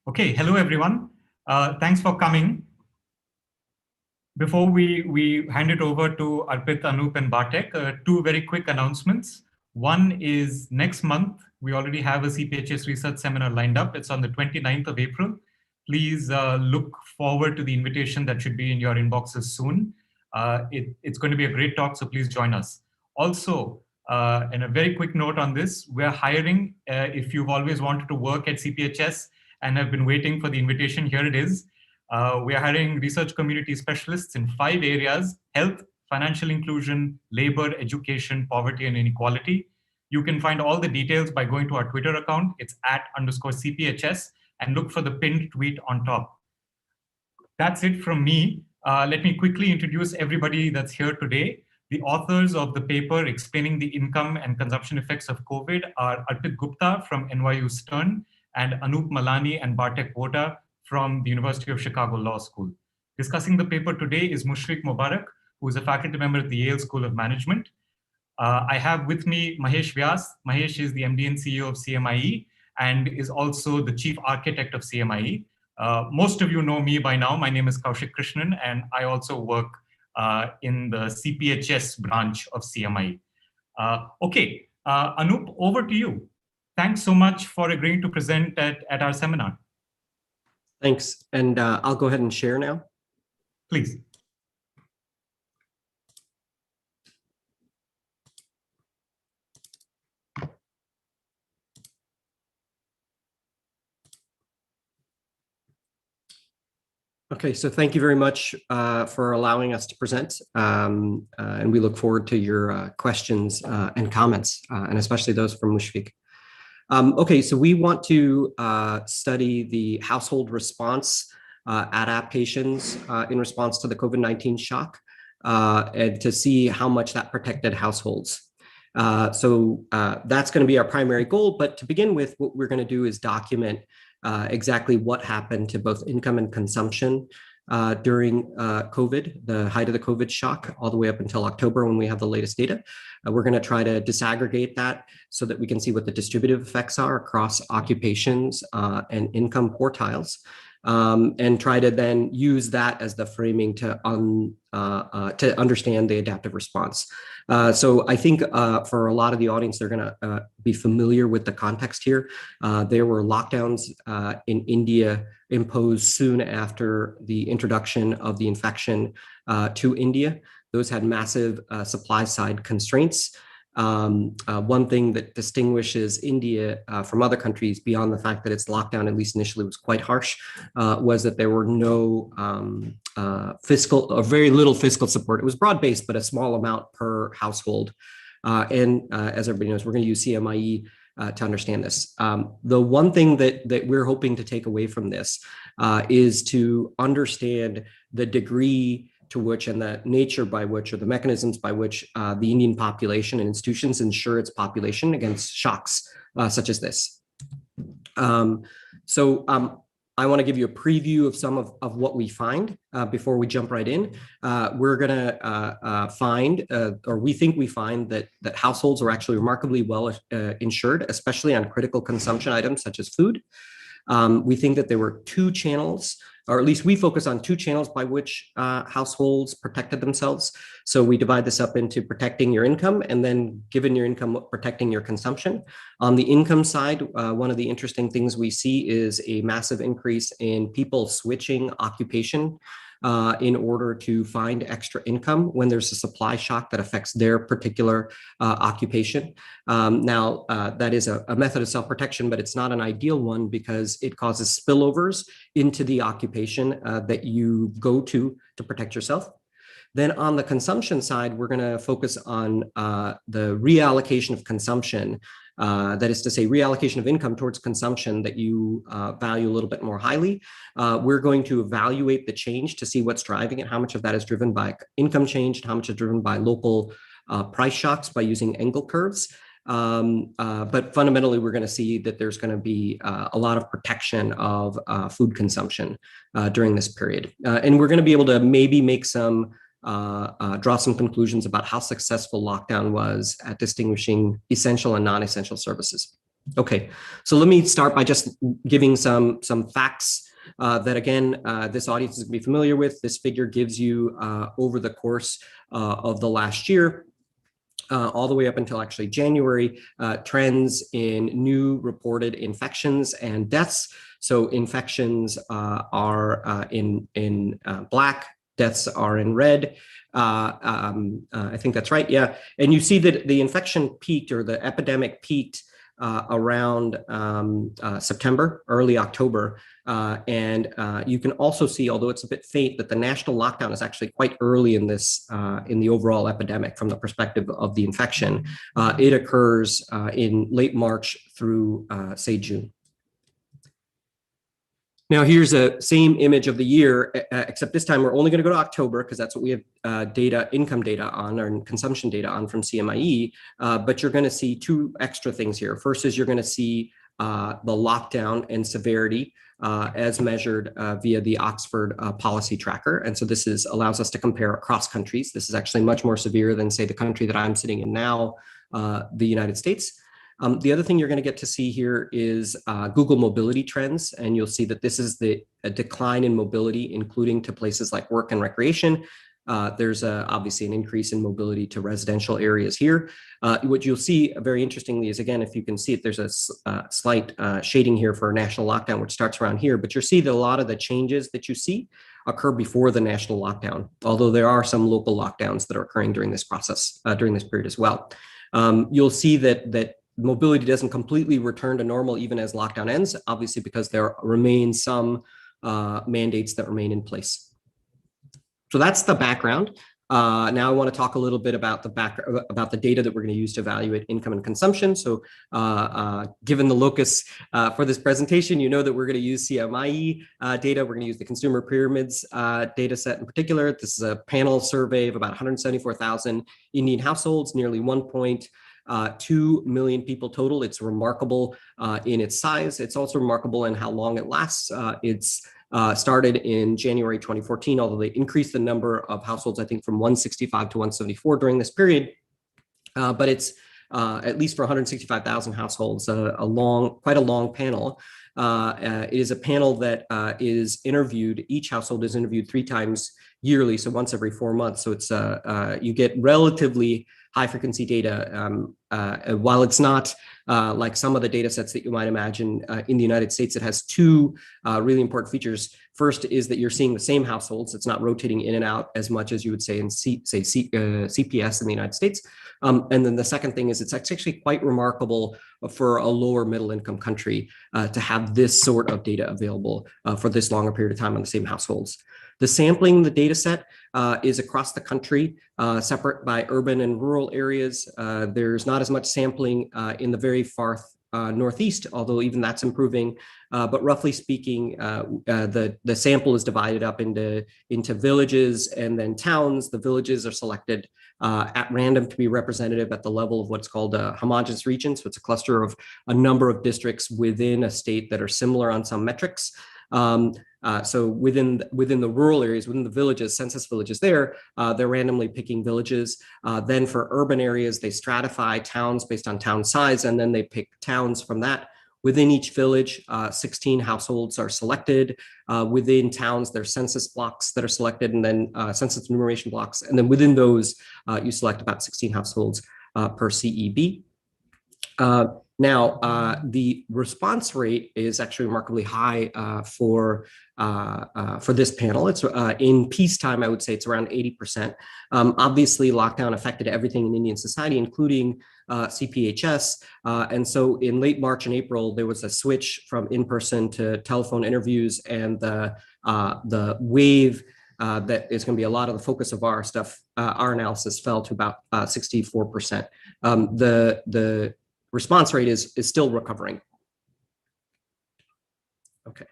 Okay, hello everyone. Thanks for coming. Before we hand it over to Arpit, Anup, and Bartek, two very quick announcements. One is next month, we already have a CPHS research seminar lined up. It's on the 29th of April. Please look forward to the invitation that should be in your inboxes soon. It's going to be a great talk, so please join us. Also, and a very quick note on this, we're hiring, if you've always wanted to work at CPHS and have been waiting for the invitation, here it is. We are hiring research community specialists in 5 areas: health, financial inclusion, labor, education, poverty, and inequality. You can find all the details by going to our Twitter account. It's @_CPHS, and look for the pinned tweet on top. That's it from me. Let me quickly introduce everybody that's here today. The authors of the paper explaining the income and consumption effects of COVID are Arpit Gupta from NYU Stern and Anup Malani and Bartek Woda from the University of Chicago Law School. Discussing the paper today is Mushfiq Mobarak, who is a faculty member at the Yale School of Management. I have with me Mahesh Vyas. Mahesh is the MD and CEO of CMIE and is also the chief architect of CMIE. Most of you know me by now. My name is Kaushik Krishnan, and I also work in the CPHS branch of CMIE. Okay, Anup, over to you. Thanks so much for agreeing to present at our seminar. Thanks, and I'll go ahead and share now. Please. Okay, so thank you very much for allowing us to present, and we look forward to your questions and comments, and especially those from Mushfiq. Okay, so we want to study the household response adaptations in response to the COVID-19 shock, and to see how much that protected households. So that's going to be our primary goal, but to begin with, what we're going to do is document exactly what happened to both income and consumption during COVID, the height of the COVID shock, all the way up until October when we have the latest data. We're going to try to disaggregate that so that we can see what the distributive effects are across occupations and income quartiles, and try to then use that as the framing to understand the adaptive response. So I think for a lot of the audience, they're going to be familiar with the context here. There were lockdowns in India imposed soon after the introduction of the infection to India. Those had massive supply side constraints. One thing that distinguishes India from other countries, beyond the fact that its lockdown, at least initially, was quite harsh, was that there were no fiscal or very little fiscal support. It was broad-based, but a small amount per household. And as everybody knows, we're going to use CMIE to understand this. The one thing that we're hoping to take away from this is to understand the degree to which and the nature by which, or the mechanisms by which the Indian population and institutions ensure its population against shocks such as this. I want to give you a preview of some of what we find before we jump right in. We're going to find, or we think we find, that households are actually remarkably well insured, especially on critical consumption items such as food. We think that there were 2 channels, or at least we focus on 2 channels by which households protected themselves. So we divide this up into protecting your income, and then, given your income, protecting your consumption. On the income side, one of the interesting things we see is a massive increase in people switching occupation in order to find extra income when there's a supply shock that affects their particular occupation. Now, that is a method of self-protection, but it's not an ideal one because it causes spillovers into the occupation that you go to protect yourself. Then on the consumption side, we're going to focus on the reallocation of consumption. That is to say, reallocation of income towards consumption that you value a little bit more highly. We're going to evaluate the change to see what's driving it, how much of that is driven by income change, and how much is driven by local price shocks by using angle curves. But fundamentally, we're going to see that there's going to be a lot of protection of food consumption during this period. And we're going to be able to maybe make draw some conclusions about how successful lockdown was at distinguishing essential and non-essential services. Okay, so let me start by just giving some facts that, again, this audience is going to be familiar with. This figure gives you over the course of the last year, all the way up until actually January, trends in new reported infections and deaths. So infections are in black, deaths are in red. I think that's right, yeah. And you see that the infection peaked, or the epidemic peaked, around September, early October. And you can also see, although it's a bit faint, that the national lockdown is actually quite early in this, in the overall epidemic from the perspective of the infection. It occurs in late March through, say, June. Now, here's a same image of the year, except this time we're only going to go to October because that's what we have income data on, or consumption data on from CMIE. But you're going to see two extra things here. First is you're going to see the lockdown and severity as measured via the Oxford policy tracker. And so this allows us to compare across countries. This is actually much more severe than, say, the country that I'm sitting in now, the United States. The other thing you're going to get to see here is Google mobility trends, and you'll see that this is a decline in mobility, including to places like work and recreation. There's obviously an increase in mobility to residential areas here. What you'll see very interestingly is, again, if you can see it, there's a slight shading here for a national lockdown, which starts around here, but you'll see that a lot of the changes that you see occur before the national lockdown, although there are some local lockdowns that are occurring during this process, during this period as well. You'll see that mobility doesn't completely return to normal even as lockdown ends, obviously because there remain some mandates that remain in place. So that's the background. Now I want to talk a little bit about the data that we're going to use to evaluate income and consumption. So given the locus for this presentation, you know that we're going to use CMIE data. We're going to use the consumer pyramids data set in particular. This is a panel survey of about 174,000 Indian households, nearly 1.2 million people total. It's remarkable in its size. It's also remarkable in how long it lasts. It's started in January 2014, although they increased the number of households, I think, from 165 to 174 during this period. But it's at least for 165,000 households, quite a long panel. It is a panel that is interviewed. Each household is interviewed 3 times yearly, so once every 4 months. So it's you get relatively high frequency data. While it's not like some of the data sets that you might imagine in the United States, it has 2 really important features. First is that you're seeing the same households. It's not rotating in and out as much as you would say in CPS in the United States. And then the second thing is it's actually quite remarkable for a lower middle income country to have this sort of data available for this longer period of time on the same households. The sampling, the data set is across the country, separate by urban and rural areas. There's not as much sampling in the very far Northeast, although even that's improving. But roughly speaking, the sample is divided up into villages and then towns. The villages are selected at random to be representative at the level of what's called a homogeneous region. So it's a cluster of a number of districts within a state that are similar on some metrics. So within the rural areas, within the villages, census villages they're randomly picking villages. Then for urban areas, they stratify towns based on town size, and then they pick towns from that. Within each village, 16 households are selected. Within towns, there's census blocks that are selected, and then census enumeration blocks. And then within those, you select about 16 households per CEB. Now, the response rate is actually remarkably high for this panel. It's in peacetime, I would say it's around 80%. Obviously, lockdown affected everything in Indian society, including CPHS. And so in late March and April, there was a switch from in-person to telephone interviews, and the wave that is going to be a lot of the focus of our stuff, our analysis fell to about 64%. The response rate is still recovering. Okay.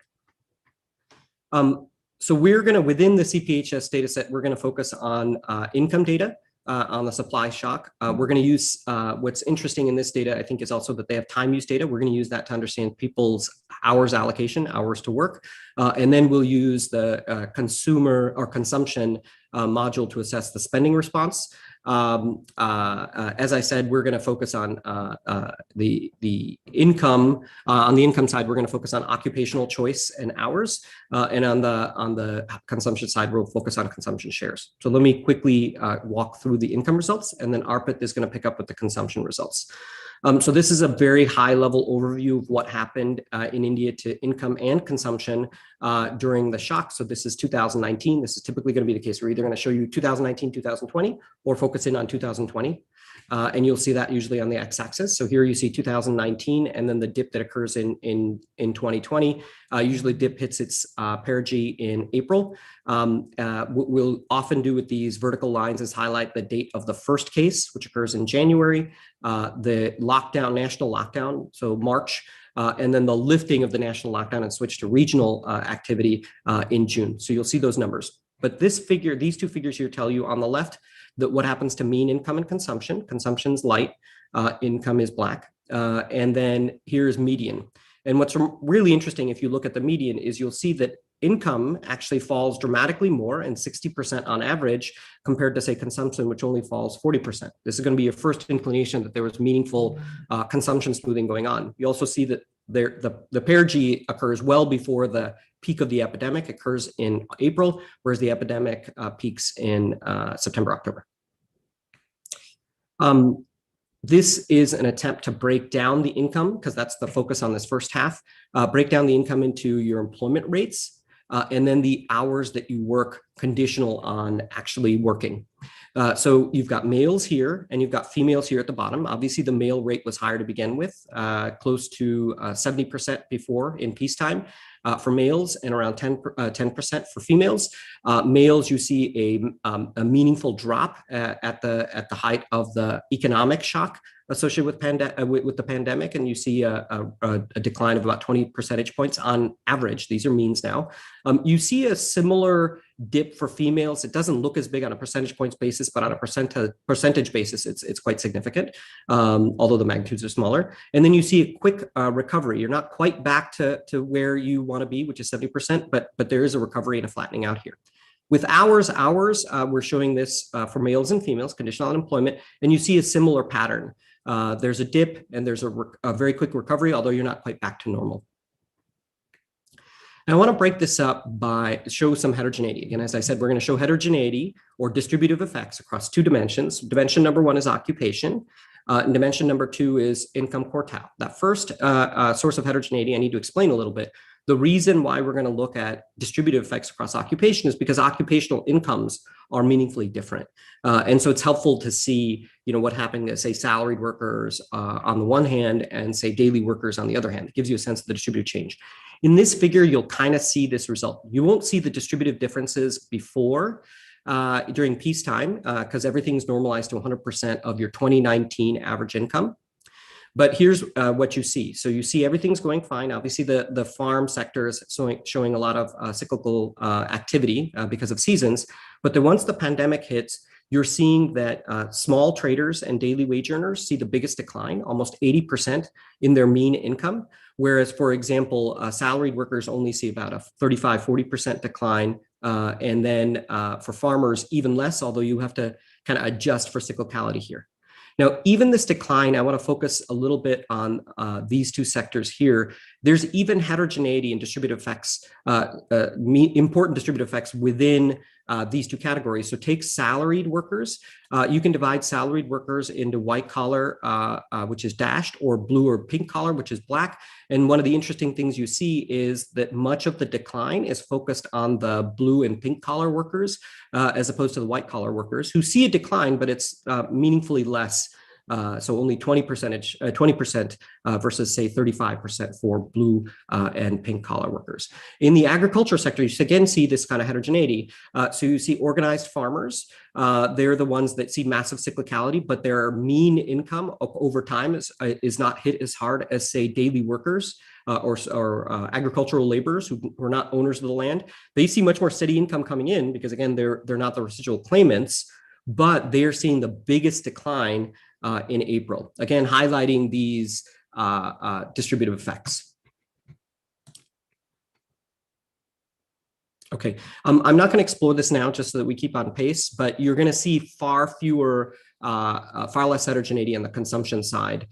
So we're going to, within the CPHS data set, we're going to focus on income data on the supply shock. We're going to use, what's interesting in this data, I think, is also that they have time use data. We're going to use that to understand people's hours allocation, hours to work. And then we'll use the consumer or consumption module to assess the spending response. As I said, we're going to focus on the income. On the income side, we're going to focus on occupational choice and hours, and on the consumption side, we'll focus on consumption shares. So let me quickly walk through the income results, and then Arpit is going to pick up with the consumption results. So this is a very high-level overview of what happened in India to income and consumption during the shock. So this is 2019. This is typically going to be the case. We're either going to show you 2019, 2020, or focus in on 2020. And you'll see that usually on the x-axis. So here you see 2019, and then the dip that occurs in 2020. Usually dip hits its perigee in April. What we'll often do with these vertical lines is highlight the date of the first case, which occurs in January, the lockdown, national lockdown, so March, and then the lifting of the national lockdown and switch to regional activity in June. So you'll see those numbers. But this figure, these two figures here tell you on the left that what happens to mean income and consumption. Consumption's light, income is black. And then here's median. And what's really interesting if you look at the median is you'll see that income actually falls dramatically more, and 60% on average, compared to, say, consumption, which only falls 40%. This is going to be your first inclination that there was meaningful consumption smoothing going on. You also see that the perigee occurs well before the peak of the epidemic occurs in April, whereas the epidemic peaks in September, October. This is an attempt to break down the income, because that's the focus on this first half, break down the income into your employment rates, and then the hours that you work conditional on actually working. So you've got males here and you've got females here at the bottom. Obviously, the male rate was higher to begin with, close to 70% before in peacetime for males, and around 10% for females. Males, you see a meaningful drop at the height of the economic shock associated with the pandemic, and you see a decline of about 20 percentage points on average. These are means now. You see a similar dip for females. It doesn't look as big on a percentage points basis, but on a percentage basis, it's quite significant, although the magnitudes are smaller. And then you see a quick recovery. You're not quite back to where you want to be, which is 70%, but there is a recovery and a flattening out here. With hours, we're showing this for males and females, conditional unemployment, and you see a similar pattern. There's a dip and there's a very quick recovery, although you're not quite back to normal. Now, I want to break this up by show some heterogeneity. Again, as I said, we're going to show heterogeneity or distributive effects across two dimensions. Dimension number one is occupation. And dimension number two is income quartile. That first source of heterogeneity, I need to explain a little bit. The reason why we're going to look at distributive effects across occupation is because occupational incomes are meaningfully different. And so it's helpful to see, what happened to, say, salaried workers on the one hand and, say, daily workers on the other hand. It gives you a sense of the distributive change. In this figure, you'll kind of see this result. You won't see the distributive differences before during peacetime because everything's normalized to 100% of your 2019 average income. But here's what you see. So you see everything's going fine. Obviously, the farm sector is showing a lot of cyclical activity because of seasons. But then once the pandemic hits, you're seeing that small traders and daily wage earners see the biggest decline, almost 80% in their mean income. Whereas, for example, salaried workers only see about a 35, 40% decline. And then for farmers, even less, although you have to kind of adjust for cyclicality here. Now, even this decline, I want to focus a little bit on these two sectors here. There's even heterogeneity and distributive effects, important distributive effects within these two categories. So take salaried workers. You can divide salaried workers into white collar, which is dashed, or blue or pink collar, which is black. And one of the interesting things you see is that much of the decline is focused on the blue and pink collar workers, as opposed to the white collar workers, who see a decline, but it's meaningfully less. So only 20% versus, say, 35% for blue and pink collar workers. In the agriculture sector, you again see this kind of heterogeneity. So you see organized farmers. They're the ones that see massive cyclicality, but their mean income over time is not hit as hard as, say, daily workers or agricultural laborers who are not owners of the land. They see much more steady income coming in because, again, they're not the residual claimants, but they're seeing the biggest decline in April, again, highlighting these distributive effects. Okay, I'm not going to explore this now just so that we keep on pace, but you're going to see far less heterogeneity on the consumption side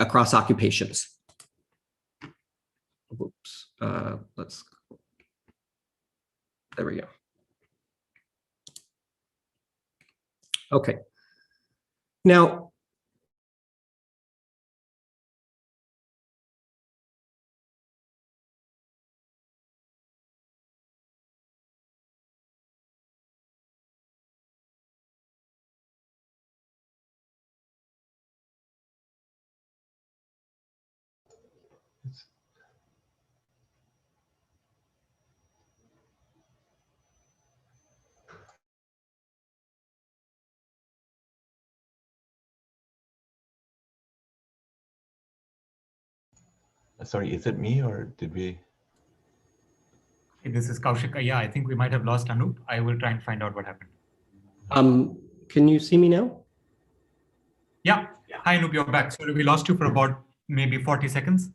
across occupations. Whoops, there we go. Okay, now, Sorry, is it me or did we? This is Kaushik. Yeah, I think we might have lost Anup. I will try and find out what happened. can you see me now? Yeah. Hi, Anup, you're back. Sorry, we lost you for about maybe 40 seconds.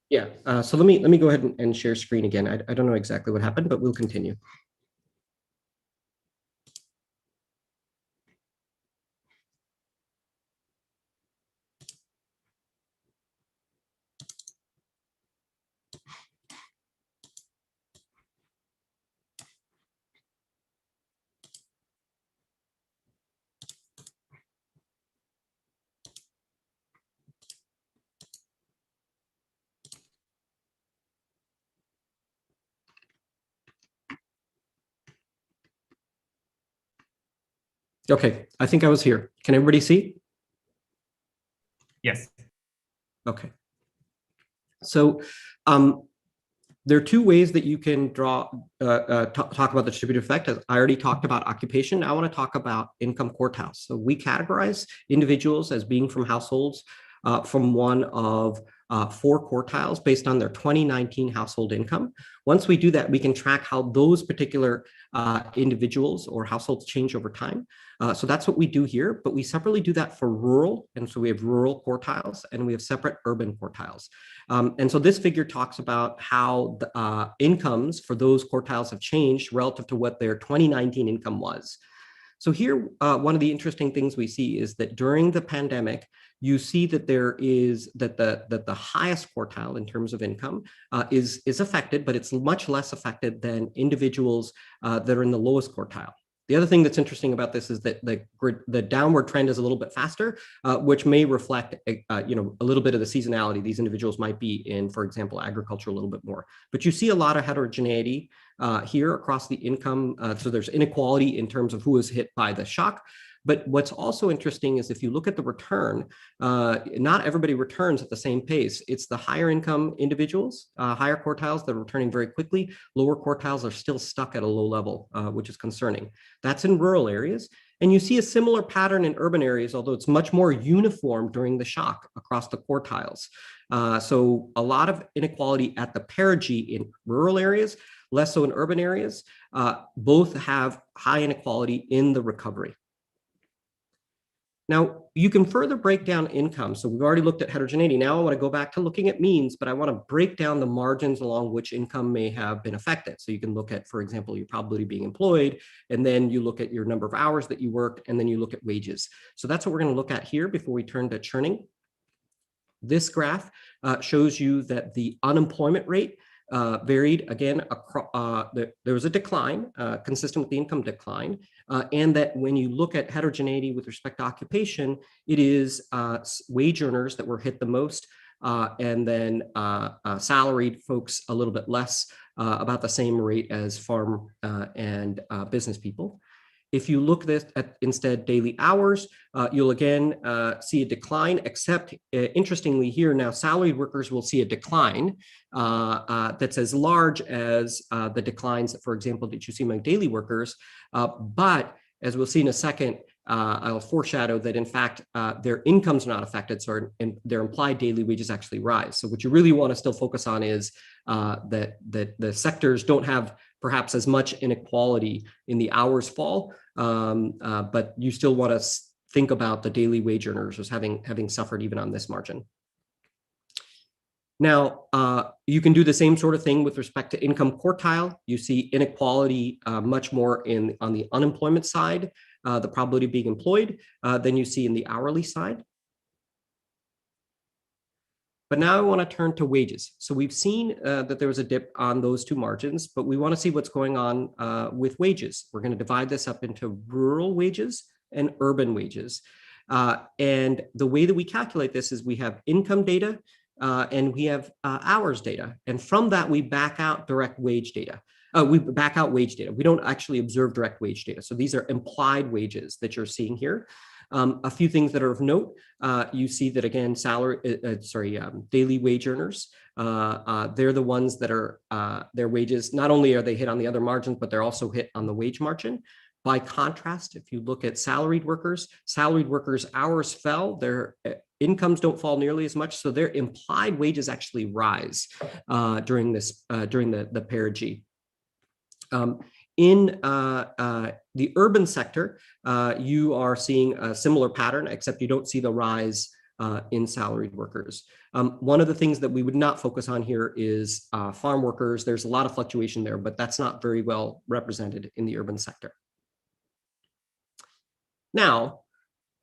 Yeah, so let me go ahead and share screen again. I don't know exactly what happened, but we'll continue. Okay, I think I was here. Can everybody see? Yes. Okay. So there are two ways that you can talk about the distributive effect. As I already talked about occupation, I want to talk about income quartiles. So we categorize individuals as being from households from one of 4 quartiles based on their 2019 household income. Once we do that, we can track how those particular individuals or households change over time. So that's what we do here, but we separately do that for rural. And so we have rural quartiles and we have separate urban quartiles. And so this figure talks about how the incomes for those quartiles have changed relative to what their 2019 income was. So here, one of the interesting things we see is that during the pandemic, you see that there is that the highest quartile in terms of income is affected, but it's much less affected than individuals that are in the lowest quartile. The other thing that's interesting about this is that the downward trend is a little bit faster, which may reflect a little bit of the seasonality. These individuals might be in, for example, agriculture a little bit more. But you see a lot of heterogeneity here across the income. So there's inequality in terms of who is hit by the shock. But what's also interesting is if you look at the return, not everybody returns at the same pace. It's the higher income individuals, higher quartiles that are returning very quickly. Lower quartiles are still stuck at a low level, which is concerning. That's in rural areas. And you see a similar pattern in urban areas, although it's much more uniform during the shock across the quartiles. So a lot of inequality at the perigee in rural areas, less so in urban areas. Both have high inequality in the recovery. Now, you can further break down income. So we've already looked at heterogeneity. Now I want to go back to looking at means, but I want to break down the margins along which income may have been affected. So you can look at, for example, your probability of being employed, and then you look at your number of hours that you worked, and then you look at wages. So that's what we're going to look at here before we turn to churning. This graph shows you that the unemployment rate varied again. There was a decline consistent with the income decline, and that when you look at heterogeneity with respect to occupation, it is wage earners that were hit the most, and then salaried folks a little bit less, about the same rate as farm and business people. If you look at instead daily hours, you'll again see a decline, except interestingly here now salaried workers will see a decline that's as large as the declines, for example, that you see among daily workers. But as we'll see in a second, I'll foreshadow that in fact their incomes are not affected, so their implied daily wages actually rise. So what you really want to still focus on is that the sectors don't have perhaps as much inequality in the hours fall, but you still want to think about the daily wage earners as having suffered even on this margin. Now, you can do the same sort of thing with respect to income quartile. You see inequality much more on the unemployment side, the probability of being employed, than you see in the hourly side. But now I want to turn to wages. So we've seen that there was a dip on those two margins, but we want to see what's going on with wages. We're going to divide this up into rural wages and urban wages. And the way that we calculate this is we have income data and we have hours data. And from that, we back out direct wage data. We back out wage data. We don't actually observe direct wage data. So these are implied wages that you're seeing here. A few things that are of note, you see that again, daily wage earners, they're the ones that are, their wages, not only are they hit on the other margins, but they're also hit on the wage margin. By contrast, if you look at salaried workers hours fell, their incomes don't fall nearly as much, so their implied wages actually rise during the perigee. In the urban sector, you are seeing a similar pattern, except you don't see the rise in salaried workers. One of the things that we would not focus on here is farm workers. There's a lot of fluctuation there, but that's not very well represented in the urban sector. Now,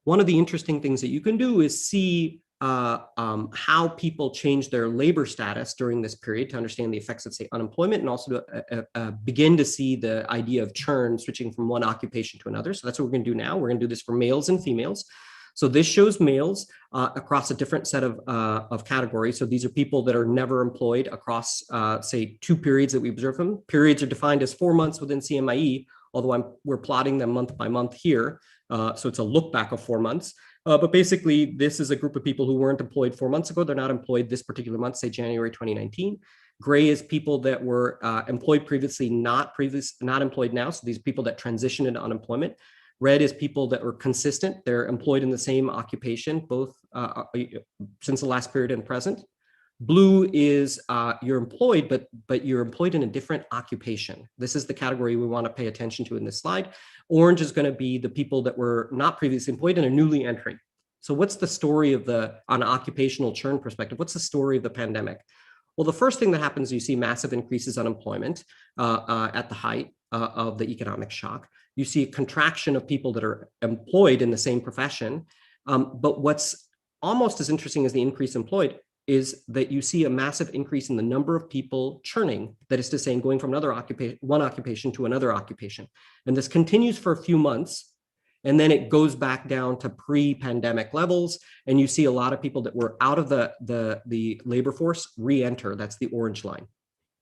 one of the interesting things that you can do is see how people change their labor status during this period to understand the effects of, say, unemployment, and also to begin to see the idea of churn switching from one occupation to another. So that's what we're going to do now. We're going to do this for males and females. So this shows males across a different set of categories. So these are people that are never employed across, say, two periods that we observe them. Periods are defined as 4 months within CMIE, although we're plotting them month by month here. So it's a look back of 4 months. But basically, this is a group of people who weren't employed 4 months ago. They're not employed this particular month, say January 2019. Gray is people that were employed previously, not employed now. So these people that transitioned into unemployment. Red is people that were consistent. They're employed in the same occupation, both since the last period and present. Blue is you're employed, but you're employed in a different occupation. This is the category we want to pay attention to in this slide. Orange is going to be the people that were not previously employed and are newly entering. So what's the story of on an occupational churn perspective? What's the story of the pandemic? Well, the first thing that happens, you see massive increases in unemployment at the height of the economic shock. You see a contraction of people that are employed in the same profession. But what's almost as interesting as the increase employed is that you see a massive increase in the number of people churning, that is to say, going from one occupation to another occupation. And this continues for a few months, and then it goes back down to pre-pandemic levels, and you see a lot of people that were out of the labor force re-enter. That's the orange line.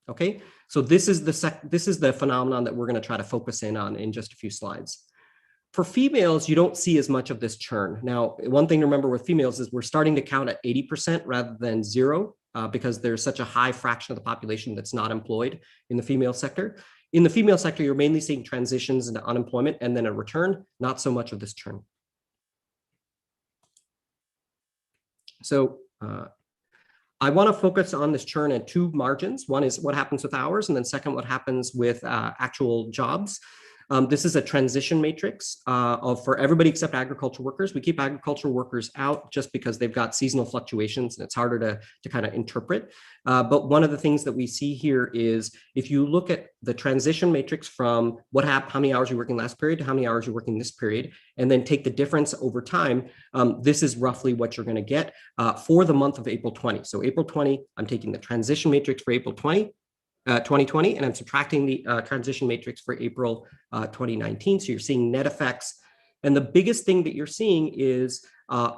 Okay, so this is the phenomenon that we're going to try to focus in on in just a few slides. For females, you don't see as much of this churn. Now, one thing to remember with females is we're starting to count at 80% rather than 0 because there's such a high fraction of the population that's not employed in the female sector. In the female sector, you're mainly seeing transitions into unemployment and then a return, not so much of this churn. So I want to focus on this churn at two margins. One is what happens with hours, and then second, what happens with actual jobs. This is a transition matrix for everybody except agricultural workers. We keep agricultural workers out just because they've got seasonal fluctuations and it's harder to kind of interpret. But one of the things that we see here is if you look at the transition matrix from how many hours you're working last period to how many hours you're working this period, and then take the difference over time, this is roughly what you're going to get for the month of April 20. So April 20, I'm taking the transition matrix for April 2020, and I'm subtracting the transition matrix for April 2019. So you're seeing net effects. And the biggest thing that you're seeing is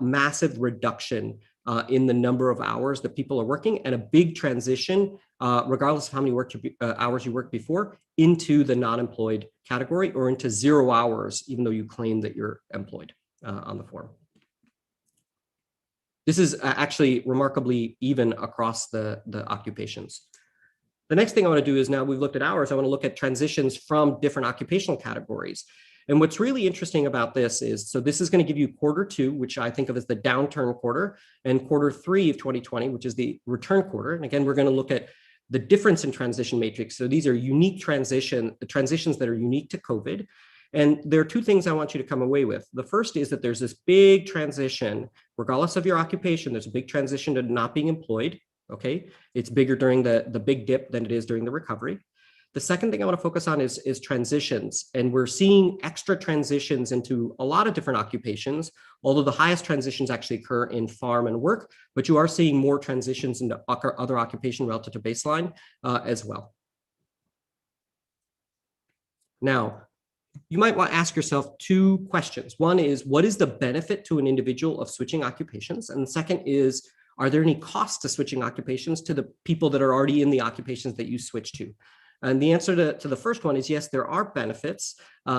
massive reduction in the number of hours that people are working, and a big transition, regardless of how many hours you worked before, into the non-employed category or into 0 hours, even though you claim that you're employed on the form. This is actually remarkably even across the occupations. The next thing I want to do is, now we've looked at hours, I want to look at transitions from different occupational categories. And what's really interesting about this is, so this is going to give you Q2, which I think of as the downturn quarter, and Q3 of 2020, which is the return quarter. And again, we're going to look at the difference in transition matrix. So these are unique transitions that are unique to COVID. And there are two things I want you to come away with. The first is that there's this big transition, regardless of your occupation, there's a big transition to not being employed. Okay, it's bigger during the big dip than it is during the recovery. The second thing I want to focus on is transitions. And we're seeing extra transitions into a lot of different occupations, although the highest transitions actually occur in farm and work, but you are seeing more transitions into other occupation relative to baseline as well. Now, you might want to ask yourself two questions. One is, what is the benefit to an individual of switching occupations? And the second is, are there any costs to switching occupations to the people that are already in the occupations that you switch to? And the answer to the first one is yes, there are benefits.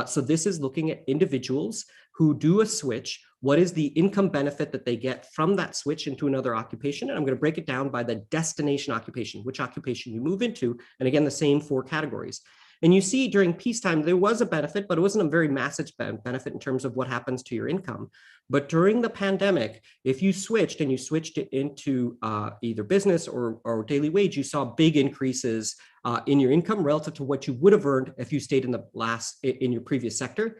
So this is looking at individuals who do a switch. What is the income benefit that they get from that switch into another occupation? And I'm going to break it down by the destination occupation, which occupation you move into. And again, the same 4 categories. And you see during peacetime, there was a benefit, but it wasn't a very massive benefit in terms of what happens to your income. But during the pandemic, if you switched and you switched it into either business or daily wage, you saw big increases in your income relative to what you would have earned if you stayed in your previous sector,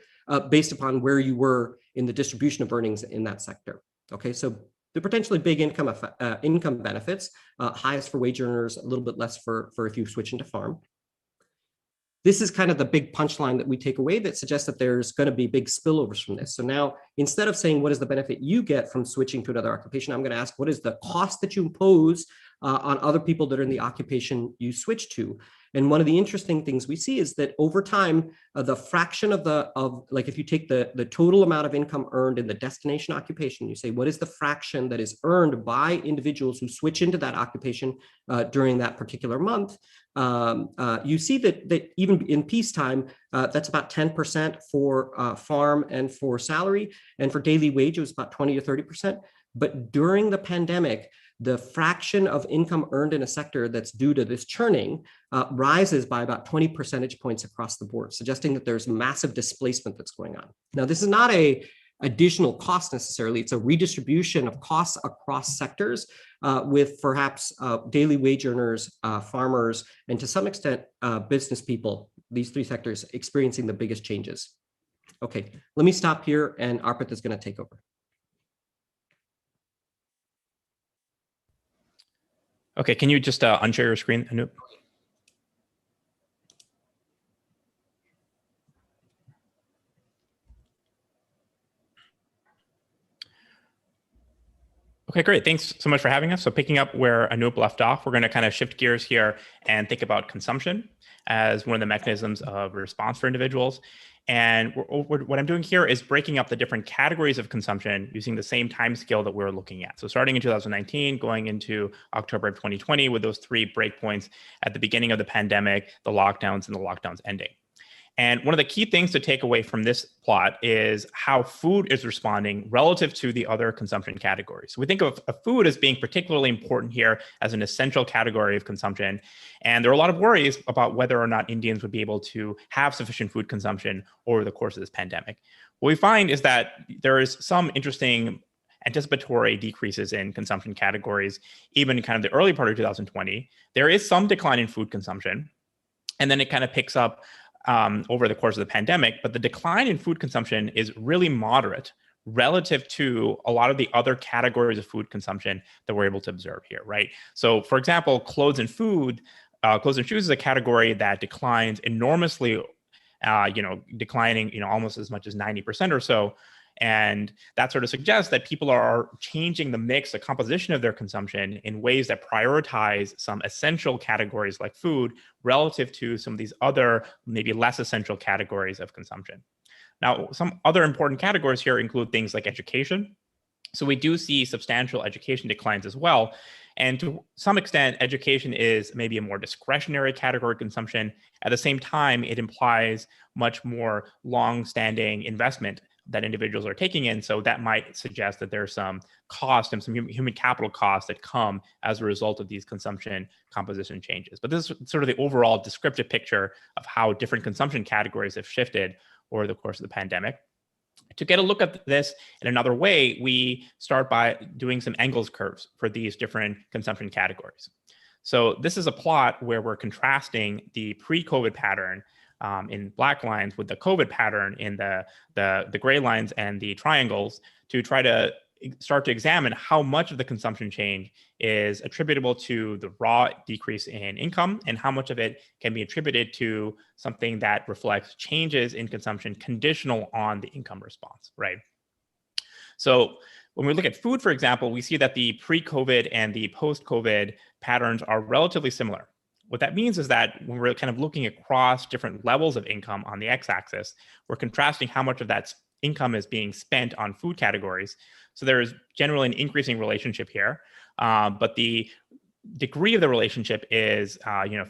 based upon where you were in the distribution of earnings in that sector. Okay, so the potentially big income benefits, highest for wage earners, a little bit less for if you switch into farm. This is kind of the big punchline that we take away that suggests that there's going to be big spillovers from this. So now, instead of saying what is the benefit you get from switching to another occupation, I'm going to ask what is the cost that you impose on other people that are in the occupation you switch to. And one of the interesting things we see is that over time, the fraction of like if you take the total amount of income earned in the destination occupation, you say what is the fraction that is earned by individuals who switch into that occupation during that particular month. You see that even in peacetime, that's about 10% for farm and for salary, and for daily wage, it was about 20 to 30%. But during the pandemic, the fraction of income earned in a sector that's due to this churning rises by about 20 percentage points across the board, suggesting that there's massive displacement that's going on. Now, this is not a additional cost necessarily. It's a redistribution of costs across sectors with perhaps daily wage earners, farmers, and to some extent, business people, these 3 sectors experiencing the biggest changes. Okay, let me stop here and Arpit is going to take over. Okay, can you just unshare your screen, Anup? Okay, great. Thanks so much for having us. So picking up where Anup left off, we're going to kind of shift gears here and think about consumption as one of the mechanisms of response for individuals. And what I'm doing here is breaking up the different categories of consumption using the same time scale that we're looking at. So starting in 2019, going into October of 2020 with those 3 breakpoints at the beginning of the pandemic, the lockdowns and the lockdowns ending. And one of the key things to take away from this plot is how food is responding relative to the other consumption categories. So we think of food as being particularly important here as an essential category of consumption. And there are a lot of worries about whether or not Indians would be able to have sufficient food consumption over the course of this pandemic. What we find is that there is some interesting anticipatory decreases in consumption categories, even in kind of the early part of 2020. There is some decline in food consumption, and then it kind of picks up over the course of the pandemic, but the decline in food consumption is really moderate relative to a lot of the other categories of food consumption that we're able to observe here, right? So for example, clothes and shoes is a category that declines enormously, declining, almost as much as 90% or so. And that sort of suggests that people are changing the mix, the composition of their consumption in ways that prioritize some essential categories like food relative to some of these other, maybe less essential categories of consumption. Now, some other important categories here include things like education. So we do see substantial education declines as well. And to some extent, education is maybe a more discretionary category of consumption. At the same time, it implies much more long-standing investment that individuals are taking in. So that might suggest that there's some cost and some human capital costs that come as a result of these consumption composition changes. But this is sort of the overall descriptive picture of how different consumption categories have shifted over the course of the pandemic. To get a look at this in another way, we start by doing some Engels curves for these different consumption categories. So this is a plot where we're contrasting the pre-COVID pattern in black lines with the COVID pattern in the gray lines and the triangles to try to start to examine how much of the consumption change is attributable to the raw decrease in income and how much of it can be attributed to something that reflects changes in consumption conditional on the income response, right? So when we look at food, for example, we see that the pre-COVID and the post-COVID patterns are relatively similar. What that means is that when we're kind of looking across different levels of income on the x-axis, we're contrasting how much of that income is being spent on food categories. So there is generally an increasing relationship here, but the degree of the relationship is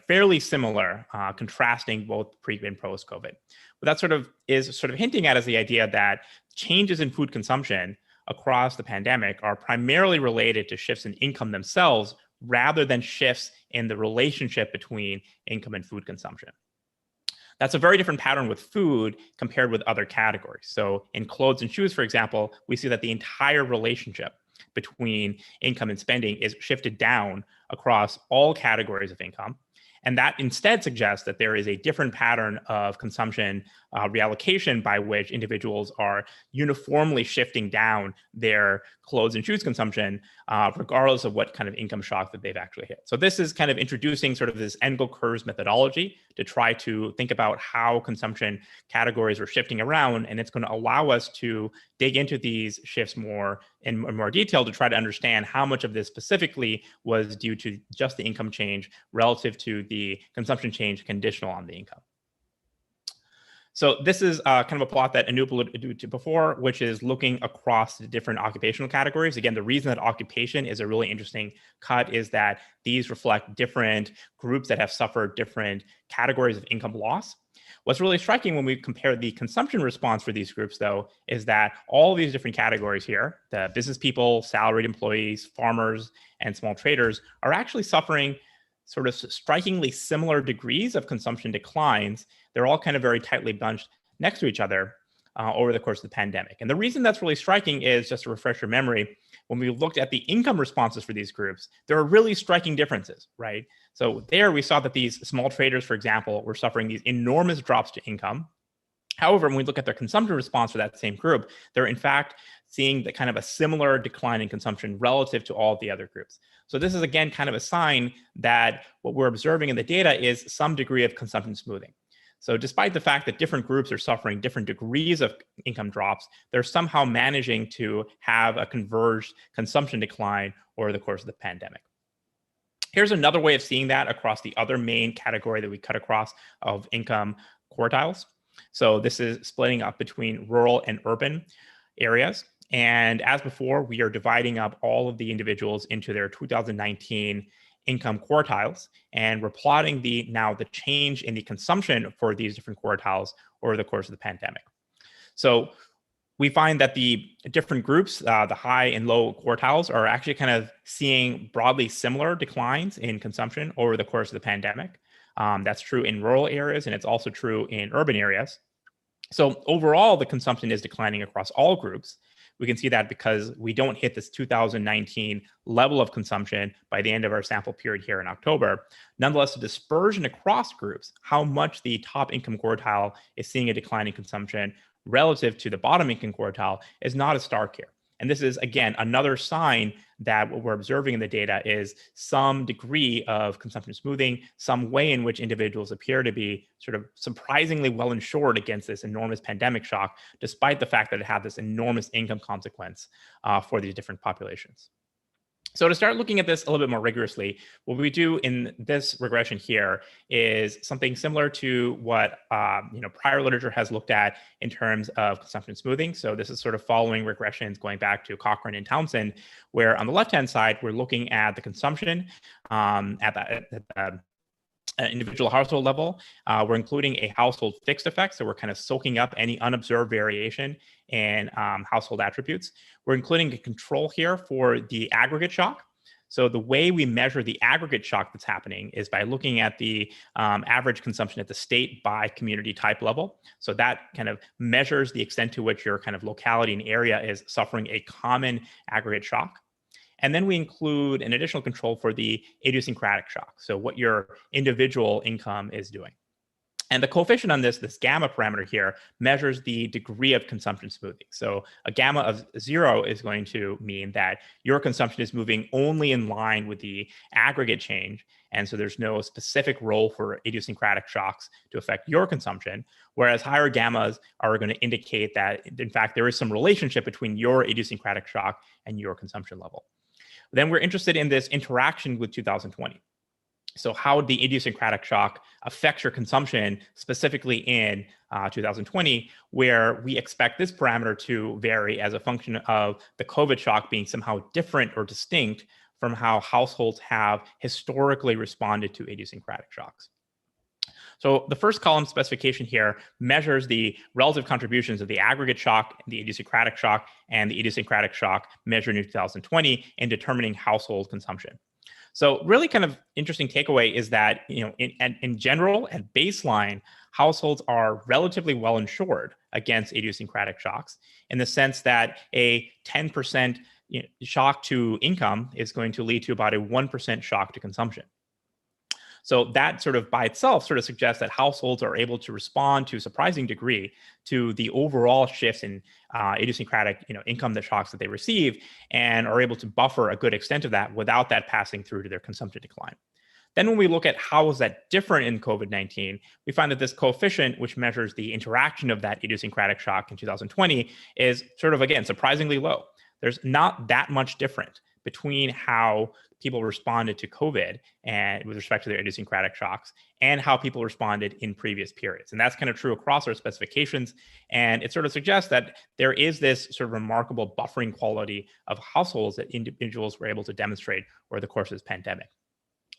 fairly similar, contrasting both pre and post-COVID. What that sort of hinting at is the idea that changes in food consumption across the pandemic are primarily related to shifts in income themselves rather than shifts in the relationship between income and food consumption. That's a very different pattern with food compared with other categories. So in clothes and shoes, for example, we see that the entire relationship between income and spending is shifted down across all categories of income. And that instead suggests that there is a different pattern of consumption reallocation by which individuals are uniformly shifting down their clothes and shoes consumption, regardless of what kind of income shock that they've actually hit. So this is kind of introducing sort of this Engel curves methodology to try to think about how consumption categories are shifting around. And it's going to allow us to dig into these shifts more in more detail to try to understand how much of this specifically was due to just the income change relative to the consumption change conditional on the income. So this is kind of a plot that Anup alluded to before, which is looking across the different occupational categories. Again, the reason that occupation is a really interesting cut is that these reflect different groups that have suffered different categories of income loss. What's really striking when we compare the consumption response for these groups, though, is that all these different categories here, the business people, salaried employees, farmers, and small traders, are actually suffering sort of strikingly similar degrees of consumption declines. They're all kind of very tightly bunched next to each other over the course of the pandemic. And the reason that's really striking is, just to refresh your memory, when we looked at the income responses for these groups, there are really striking differences, right? So there we saw that these small traders, for example, were suffering these enormous drops to income. However, when we look at their consumption response for that same group, they're in fact seeing the kind of a similar decline in consumption relative to all the other groups. So this is, again, kind of a sign that what we're observing in the data is some degree of consumption smoothing. So despite the fact that different groups are suffering different degrees of income drops, they're somehow managing to have a converged consumption decline over the course of the pandemic. Here's another way of seeing that across the other main category that we cut across of income quartiles. So this is splitting up between rural and urban areas. And as before, we are dividing up all of the individuals into their 2019 income quartiles, and we're plotting the change in the consumption for these different quartiles over the course of the pandemic. So we find that the different groups, the high and low quartiles, are actually kind of seeing broadly similar declines in consumption over the course of the pandemic. That's true in rural areas, and it's also true in urban areas. So overall, the consumption is declining across all groups. We can see that because we don't hit this 2019 level of consumption by the end of our sample period here in October. Nonetheless, the dispersion across groups, how much the top income quartile is seeing a decline in consumption relative to the bottom income quartile, is not as stark here. And this is, again, another sign that what we're observing in the data is some degree of consumption smoothing, some way in which individuals appear to be sort of surprisingly well insured against this enormous pandemic shock, despite the fact that it had this enormous income consequence for these different populations. So to start looking at this a little bit more rigorously, what we do in this regression here is something similar to what prior literature has looked at in terms of consumption smoothing. So this is sort of following regressions going back to Cochrane and Townsend, where on the left-hand side, we're looking at the consumption at the individual household level. We're including a household fixed effect. So we're kind of soaking up any unobserved variation in household attributes. We're including a control here for the aggregate shock. So the way we measure the aggregate shock that's happening is by looking at the average consumption at the state by community type level. So that kind of measures the extent to which your kind of locality and area is suffering a common aggregate shock. And then we include an additional control for the idiosyncratic shock, so what your individual income is doing. And the coefficient on this gamma parameter here, measures the degree of consumption smoothing. So a gamma of 0 is going to mean that your consumption is moving only in line with the aggregate change. And so there's no specific role for idiosyncratic shocks to affect your consumption. Whereas higher gammas are going to indicate that, in fact, there is some relationship between your idiosyncratic shock and your consumption level. Then we're interested in this interaction with 2020. So how the idiosyncratic shock affects your consumption, specifically in 2020, where we expect this parameter to vary as a function of the COVID shock being somehow different or distinct from how households have historically responded to idiosyncratic shocks. So the first column specification here measures the relative contributions of the aggregate shock, the idiosyncratic shock, and the idiosyncratic shock measured in 2020 in determining household consumption. So really kind of interesting takeaway is that, in general, at baseline, households are relatively well insured against idiosyncratic shocks, in the sense that a 10% shock to income is going to lead to about a 1% shock to consumption. So that sort of by itself sort of suggests that households are able to respond to a surprising degree to the overall shifts in idiosyncratic income that shocks that they receive, and are able to buffer a good extent of that without that passing through to their consumption decline. Then when we look at how is that different in COVID-19, we find that this coefficient, which measures the interaction of that idiosyncratic shock in 2020, is sort of, again, surprisingly low. There's not that much different between how people responded to COVID and with respect to their idiosyncratic shocks, and how people responded in previous periods. And that's kind of true across our specifications. And it sort of suggests that there is this sort of remarkable buffering quality of households that individuals were able to demonstrate over the course of this pandemic.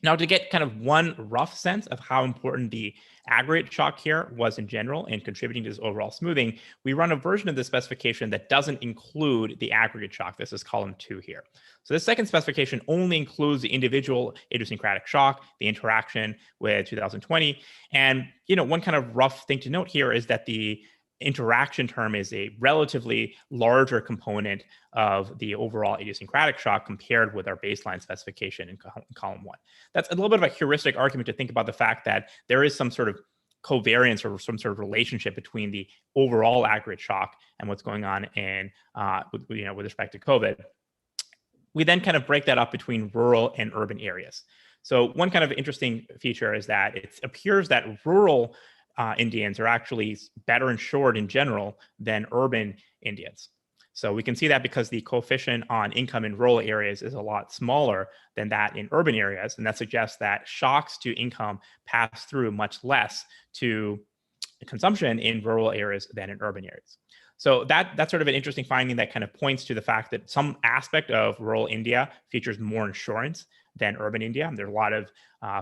Now, to get kind of one rough sense of how important the aggregate shock here was in general in contributing to this overall smoothing, we run a version of the specification that doesn't include the aggregate shock. This is column 2 here. So this second specification only includes the individual idiosyncratic shock, the interaction with 2020. And, one kind of rough thing to note here is that the interaction term is a relatively larger component of the overall idiosyncratic shock compared with our baseline specification in column 1. That's a little bit of a heuristic argument to think about the fact that there is some sort of covariance or some sort of relationship between the overall aggregate shock and what's going on in with respect to COVID. We then kind of break that up between rural and urban areas. So one kind of interesting feature is that it appears that rural Indians are actually better insured in general than urban Indians. So we can see that because the coefficient on income in rural areas is a lot smaller than that in urban areas. And that suggests that shocks to income pass through much less to consumption in rural areas than in urban areas. So that's sort of an interesting finding that kind of points to the fact that some aspect of rural India features more insurance than urban India. And there are a lot of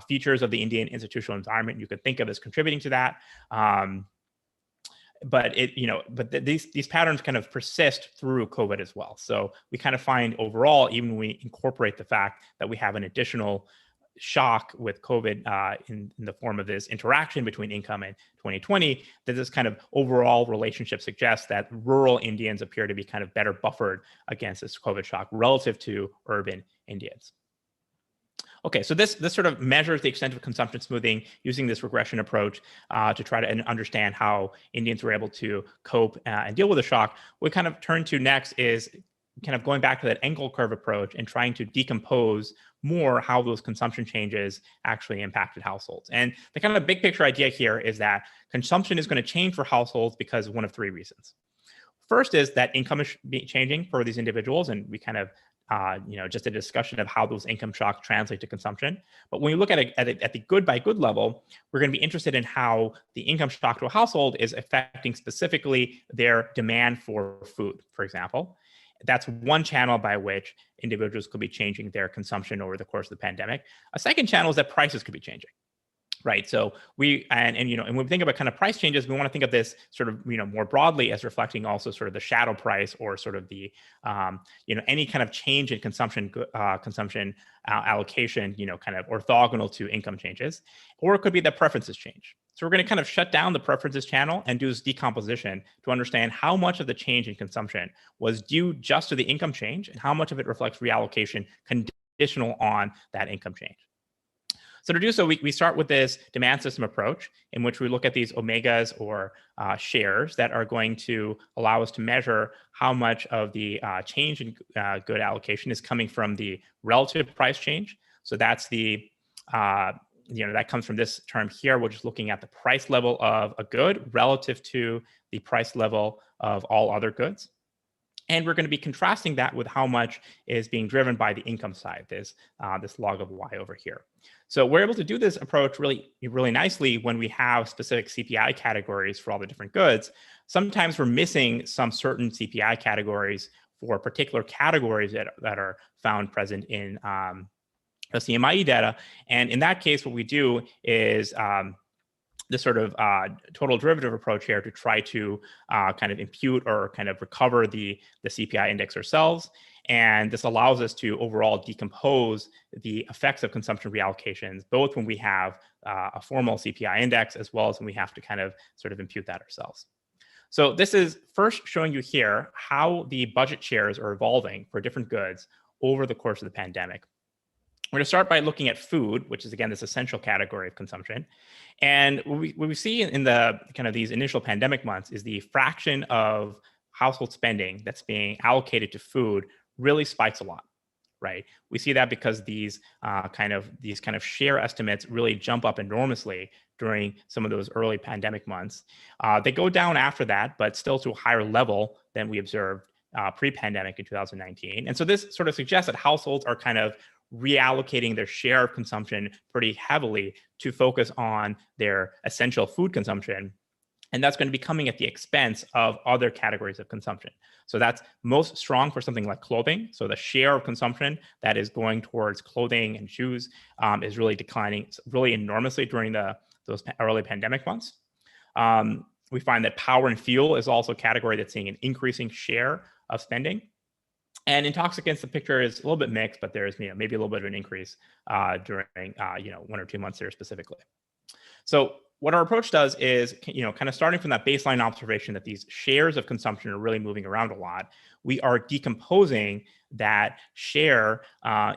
features of the Indian institutional environment you could think of as contributing to that. But these patterns kind of persist through COVID as well. So we kind of find overall, even when we incorporate the fact that we have an additional shock with COVID in the form of this interaction between income and 2020, that this kind of overall relationship suggests that rural Indians appear to be kind of better buffered against this COVID shock relative to urban Indians. Okay, so this sort of measures the extent of consumption smoothing using this regression approach to try to understand how Indians were able to cope and deal with the shock. What we kind of turn to next is kind of going back to that angle curve approach and trying to decompose more how those consumption changes actually impacted households. And the kind of big picture idea here is that consumption is going to change for households because of one of 3 reasons. First is that income is changing for these individuals, and we kind of just a discussion of how those income shocks translate to consumption. But when we look at the good by good level, we're going to be interested in how the income shock to a household is affecting specifically their demand for food, for example. That's one channel by which individuals could be changing their consumption over the course of the pandemic. A second channel is that prices could be changing. Right. So and when we think about kind of price changes, we want to think of this sort of, more broadly as reflecting also sort of the shadow price or sort of the, any kind of change in consumption allocation, kind of orthogonal to income changes, or it could be that preferences change. So we're going to kind of shut down the preferences channel and do this decomposition to understand how much of the change in consumption was due just to the income change and how much of it reflects reallocation conditional on that income change. So to do so, we start with this demand system approach in which we look at these omegas or shares that are going to allow us to measure how much of the change in good allocation is coming from the relative price change. So that's the, that comes from this term here, which is looking at the price level of a good relative to the price level of all other goods. And we're going to be contrasting that with how much is being driven by the income side, this log of y over here. So we're able to do this approach really nicely when we have specific CPI categories for all the different goods. Sometimes we're missing some certain CPI categories for particular categories that are found present in the CMIE data. And in that case, what we do is this sort of total derivative approach here to try to kind of impute or kind of recover the CPI index ourselves. And this allows us to overall decompose the effects of consumption reallocations, both when we have a formal CPI index as well as when we have to kind of sort of impute that ourselves. So this is first showing you here how the budget shares are evolving for different goods over the course of the pandemic. We're going to start by looking at food, which is, again, this essential category of consumption. And what we see in the kind of these initial pandemic months is the fraction of household spending that's being allocated to food really spikes a lot, right? We see that because these kind of share estimates really jump up enormously during some of those early pandemic months. They go down after that, but still to a higher level than we observed pre-pandemic in 2019. And so this sort of suggests that households are kind of reallocating their share of consumption pretty heavily to focus on their essential food consumption. And that's going to be coming at the expense of other categories of consumption. So that's most strong for something like clothing. So the share of consumption that is going towards clothing and shoes is really declining really enormously during those early pandemic months. We find that power and fuel is also a category that's seeing an increasing share of spending. And intoxicants, the picture is a little bit mixed, but there's maybe a little bit of an increase during 1 or 2 months there specifically. So what our approach does is, kind of starting from that baseline observation that these shares of consumption are really moving around a lot, we are decomposing that share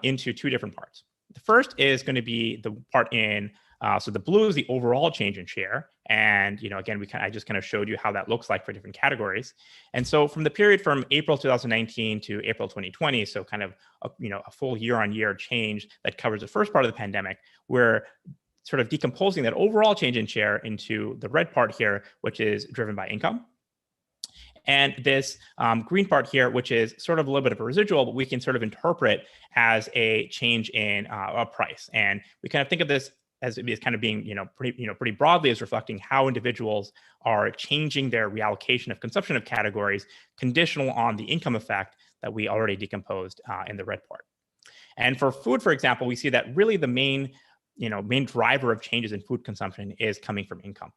into 2 different parts. The first is going to be the part in so the blue is the overall change in share. And, again, I just kind of showed you how that looks like for different categories. And so from the period from April 2019 to April 2020, so kind of a full year-on-year change that covers the first part of the pandemic, we're sort of decomposing that overall change in share into the red part here, which is driven by income. And this green part here, which is sort of a little bit of a residual, but we can sort of interpret as a change in a price. And we kind of think of this as kind of being, pretty broadly as reflecting how individuals are changing their reallocation of consumption of categories conditional on the income effect that we already decomposed in the red part. And for food, for example, we see that really the main driver of changes in food consumption is coming from income.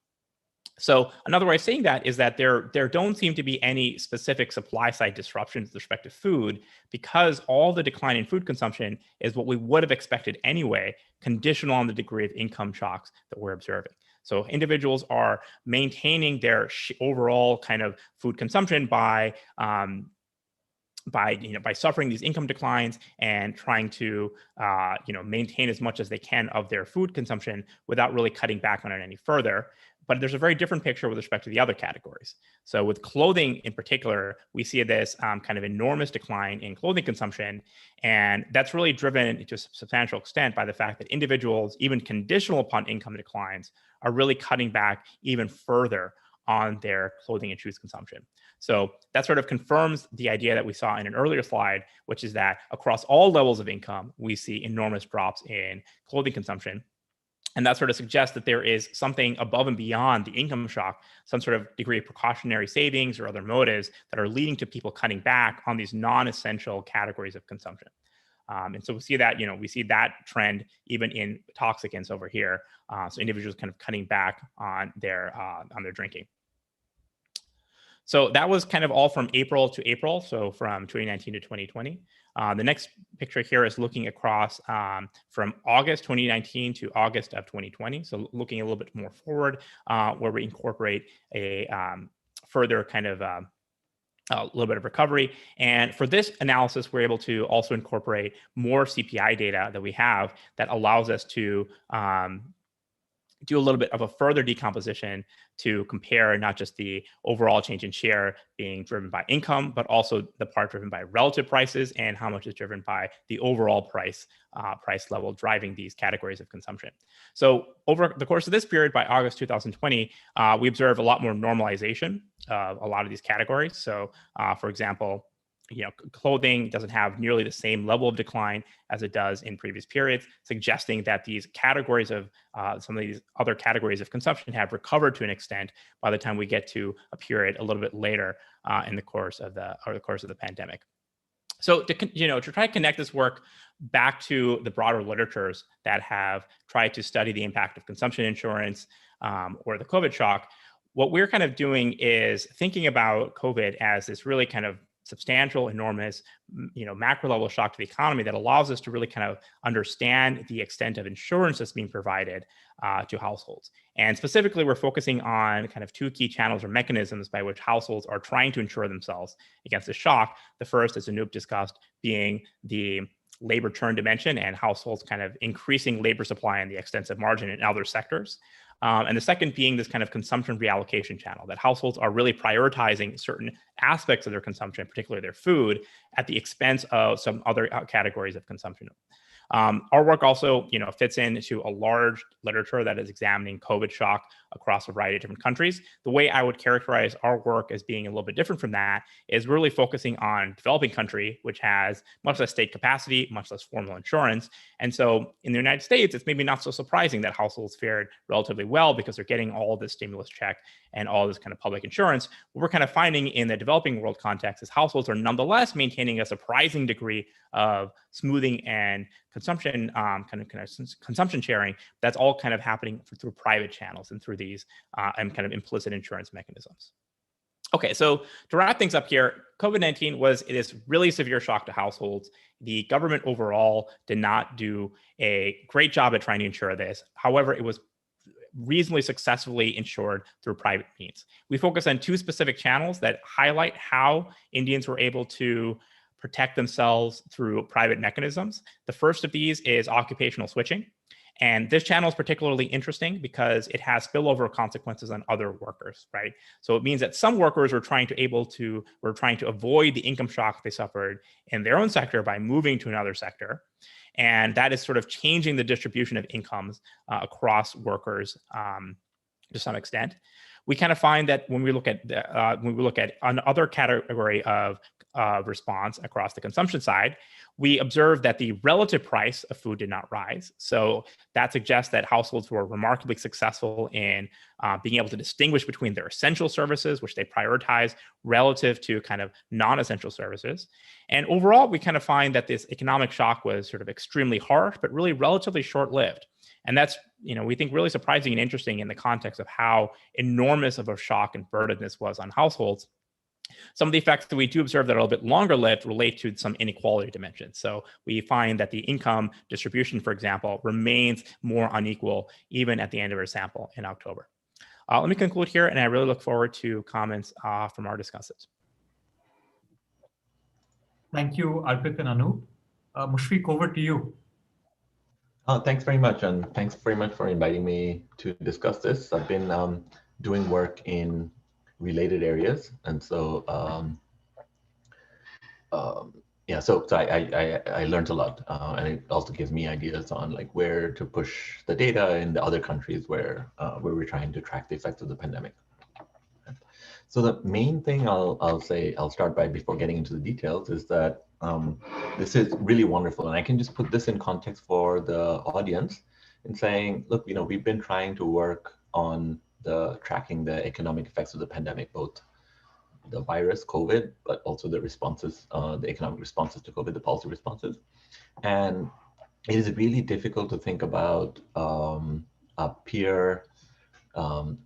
So another way of saying that is that there don't seem to be any specific supply side disruptions with respect to food, because all the decline in food consumption is what we would have expected anyway, conditional on the degree of income shocks that we're observing. So individuals are maintaining their overall kind of food consumption by suffering these income declines and trying to maintain as much as they can of their food consumption without really cutting back on it any further. But there's a very different picture with respect to the other categories. So with clothing in particular, we see this kind of enormous decline in clothing consumption. And that's really driven to a substantial extent by the fact that individuals, even conditional upon income declines, are really cutting back even further on their clothing and shoes consumption. So that sort of confirms the idea that we saw in an earlier slide, which is that across all levels of income, we see enormous drops in clothing consumption. And that sort of suggests that there is something above and beyond the income shock, some sort of degree of precautionary savings or other motives that are leading to people cutting back on these non-essential categories of consumption. And so we see that trend even in toxicants over here. So individuals kind of cutting back on their drinking. So that was kind of all from April to April, so from 2019 to 2020. The next picture here is looking across from August 2019 to August of 2020. So looking a little bit more forward, where we incorporate a further kind of a little bit of recovery. And for this analysis, we're able to also incorporate more CPI data that we have that allows us to do a little bit of a further decomposition to compare not just the overall change in share being driven by income, but also the part driven by relative prices and how much is driven by the overall price level driving these categories of consumption. So over the course of this period, by August 2020, we observe a lot more normalization of a lot of these categories. So for example, clothing doesn't have nearly the same level of decline as it does in previous periods, suggesting that these categories of some of these other categories of consumption have recovered to an extent by the time we get to a period a little bit later in the course of the pandemic. So to try to connect this work back to the broader literatures that have tried to study the impact of consumption insurance or the COVID shock, what we're kind of doing is thinking about COVID as this really kind of substantial, enormous, macro level shock to the economy that allows us to really kind of understand the extent of insurance that's being provided to households. And specifically, we're focusing on kind of two key channels or mechanisms by which households are trying to insure themselves against the shock. The first, as Anup discussed, being the labor churn dimension and households kind of increasing labor supply and the extensive margin in other sectors. And the second being this kind of consumption reallocation channel, that households are really prioritizing certain aspects of their consumption, particularly their food, at the expense of some other categories of consumption. Our work also, fits into a large literature that is examining COVID shock across a variety of different countries. The way I would characterize our work as being a little bit different from that is really focusing on developing country, which has much less state capacity, much less formal insurance. And so in the United States, it's maybe not so surprising that households fared relatively well because they're getting all this stimulus check and all this kind of public insurance. What we're kind of finding in the developing world context is households are nonetheless maintaining a surprising degree of smoothing and consumption consumption sharing. That's all kind of happening through private channels and through these and kind of implicit insurance mechanisms. Okay, so to wrap things up here, COVID-19 was this really severe shock to households. The government overall did not do a great job at trying to insure this. However, it was reasonably successfully insured through private means. We focus on two specific channels that highlight how Indians were able to protect themselves through private mechanisms. The first of these is occupational switching. And this channel is particularly interesting because it has spillover consequences on other workers, right? So it means that some workers were trying to avoid the income shock they suffered in their own sector by moving to another sector. And that is sort of changing the distribution of incomes across workers to some extent. We kind of find that when we look at another category of response across the consumption side, we observe that the relative price of food did not rise. So that suggests that households were remarkably successful in being able to distinguish between their essential services, which they prioritize, relative to kind of non-essential services. And overall, we kind of find that this economic shock was sort of extremely harsh, but really relatively short-lived. And that's, we think really surprising and interesting in the context of how enormous of a shock and burden this was on households. Some of the effects that we do observe that are a little bit longer lived relate to some inequality dimensions. So we find that the income distribution, for example, remains more unequal even at the end of our sample in October. Let me conclude here, and I really look forward to comments from our discussants. Thank you, Arpit and Anup. Mushfiq, over to you. Thanks very much, and thanks very much for inviting me to discuss this. I've been doing work in related areas, and so I learned a lot, and it also gives me ideas on like where to push the data in the other countries where we're trying to track the effects of the pandemic. So the main thing I'll start by before getting into the details is that this is really wonderful, and I can just put this in context for the audience in saying, look, we've been trying to work on tracking the economic effects of the pandemic, both the virus, COVID, but also the responses, the economic responses to COVID, the policy responses. And it is really difficult to think about a peer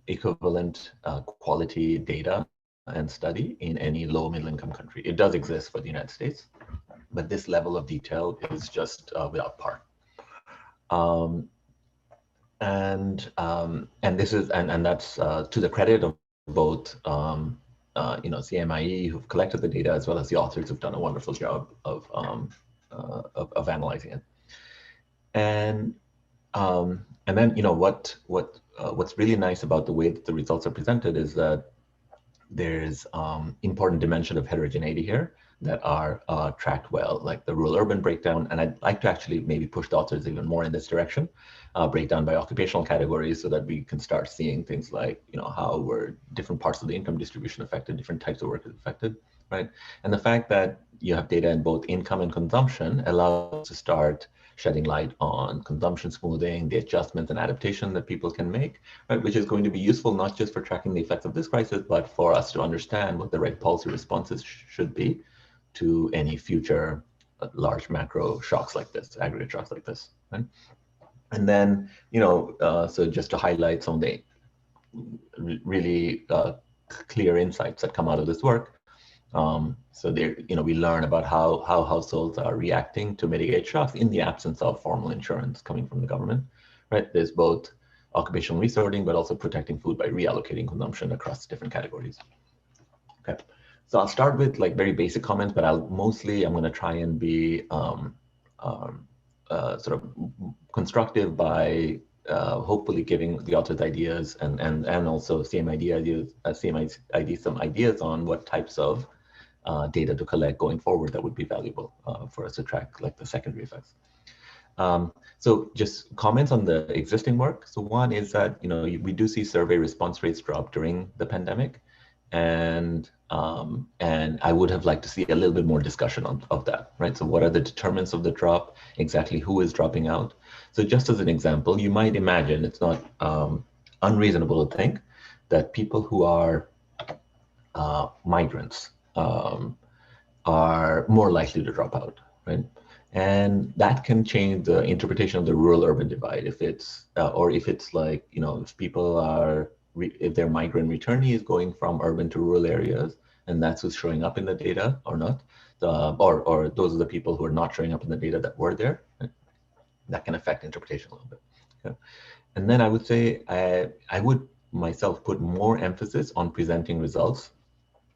equivalent quality data and study in any low middle income country. It does exist for the United States, but this level of detail is just without par. And this is, and that's to the credit of both CMIE who've collected the data, as well as the authors who've done a wonderful job of analyzing it. And then what's really nice about the way that the results are presented is that there's important dimension of heterogeneity here that are tracked well, like the rural-urban breakdown. And I'd like to actually maybe push the authors even more in this direction, breakdown by occupational categories, so that we can start seeing things like, how were different parts of the income distribution affected, different types of work is affected, right? And the fact that you have data in both income and consumption allows us to start shedding light on consumption smoothing, the adjustments and adaptation that people can make, right? Which is going to be useful not just for tracking the effects of this crisis, but for us to understand what the right policy responses should be to any future large macro shocks like this, aggregate shocks like this, right? And then, so just to highlight some of the really clear insights that come out of this work. So there, we learn about how households are reacting to mitigate shocks in the absence of formal insurance coming from the government, right? There's both occupational resorting, but also protecting food by reallocating consumption across different categories. Okay, so I'll start with like very basic comments, but I'm going to try and be sort of constructive by hopefully giving the authors ideas and also CMIE some ideas on what types of data to collect going forward that would be valuable for us to track like the secondary effects. So just comments on the existing work. So one is that, we do see survey response rates drop during the pandemic. And I would have liked to see a little bit more discussion of that, right? So what are the determinants of the drop? Exactly who is dropping out? So just as an example, you might imagine it's not unreasonable to think that people who are migrants are more likely to drop out, right? And that can change the interpretation of the rural-urban divide if it's, or if it's like, if people are, if their migrant returnee is going from urban to rural areas, and that's who's showing up in the data or not, or those are the people who are not showing up in the data that were there, right? That can affect interpretation a little bit. Okay. And then I would say I would myself put more emphasis on presenting results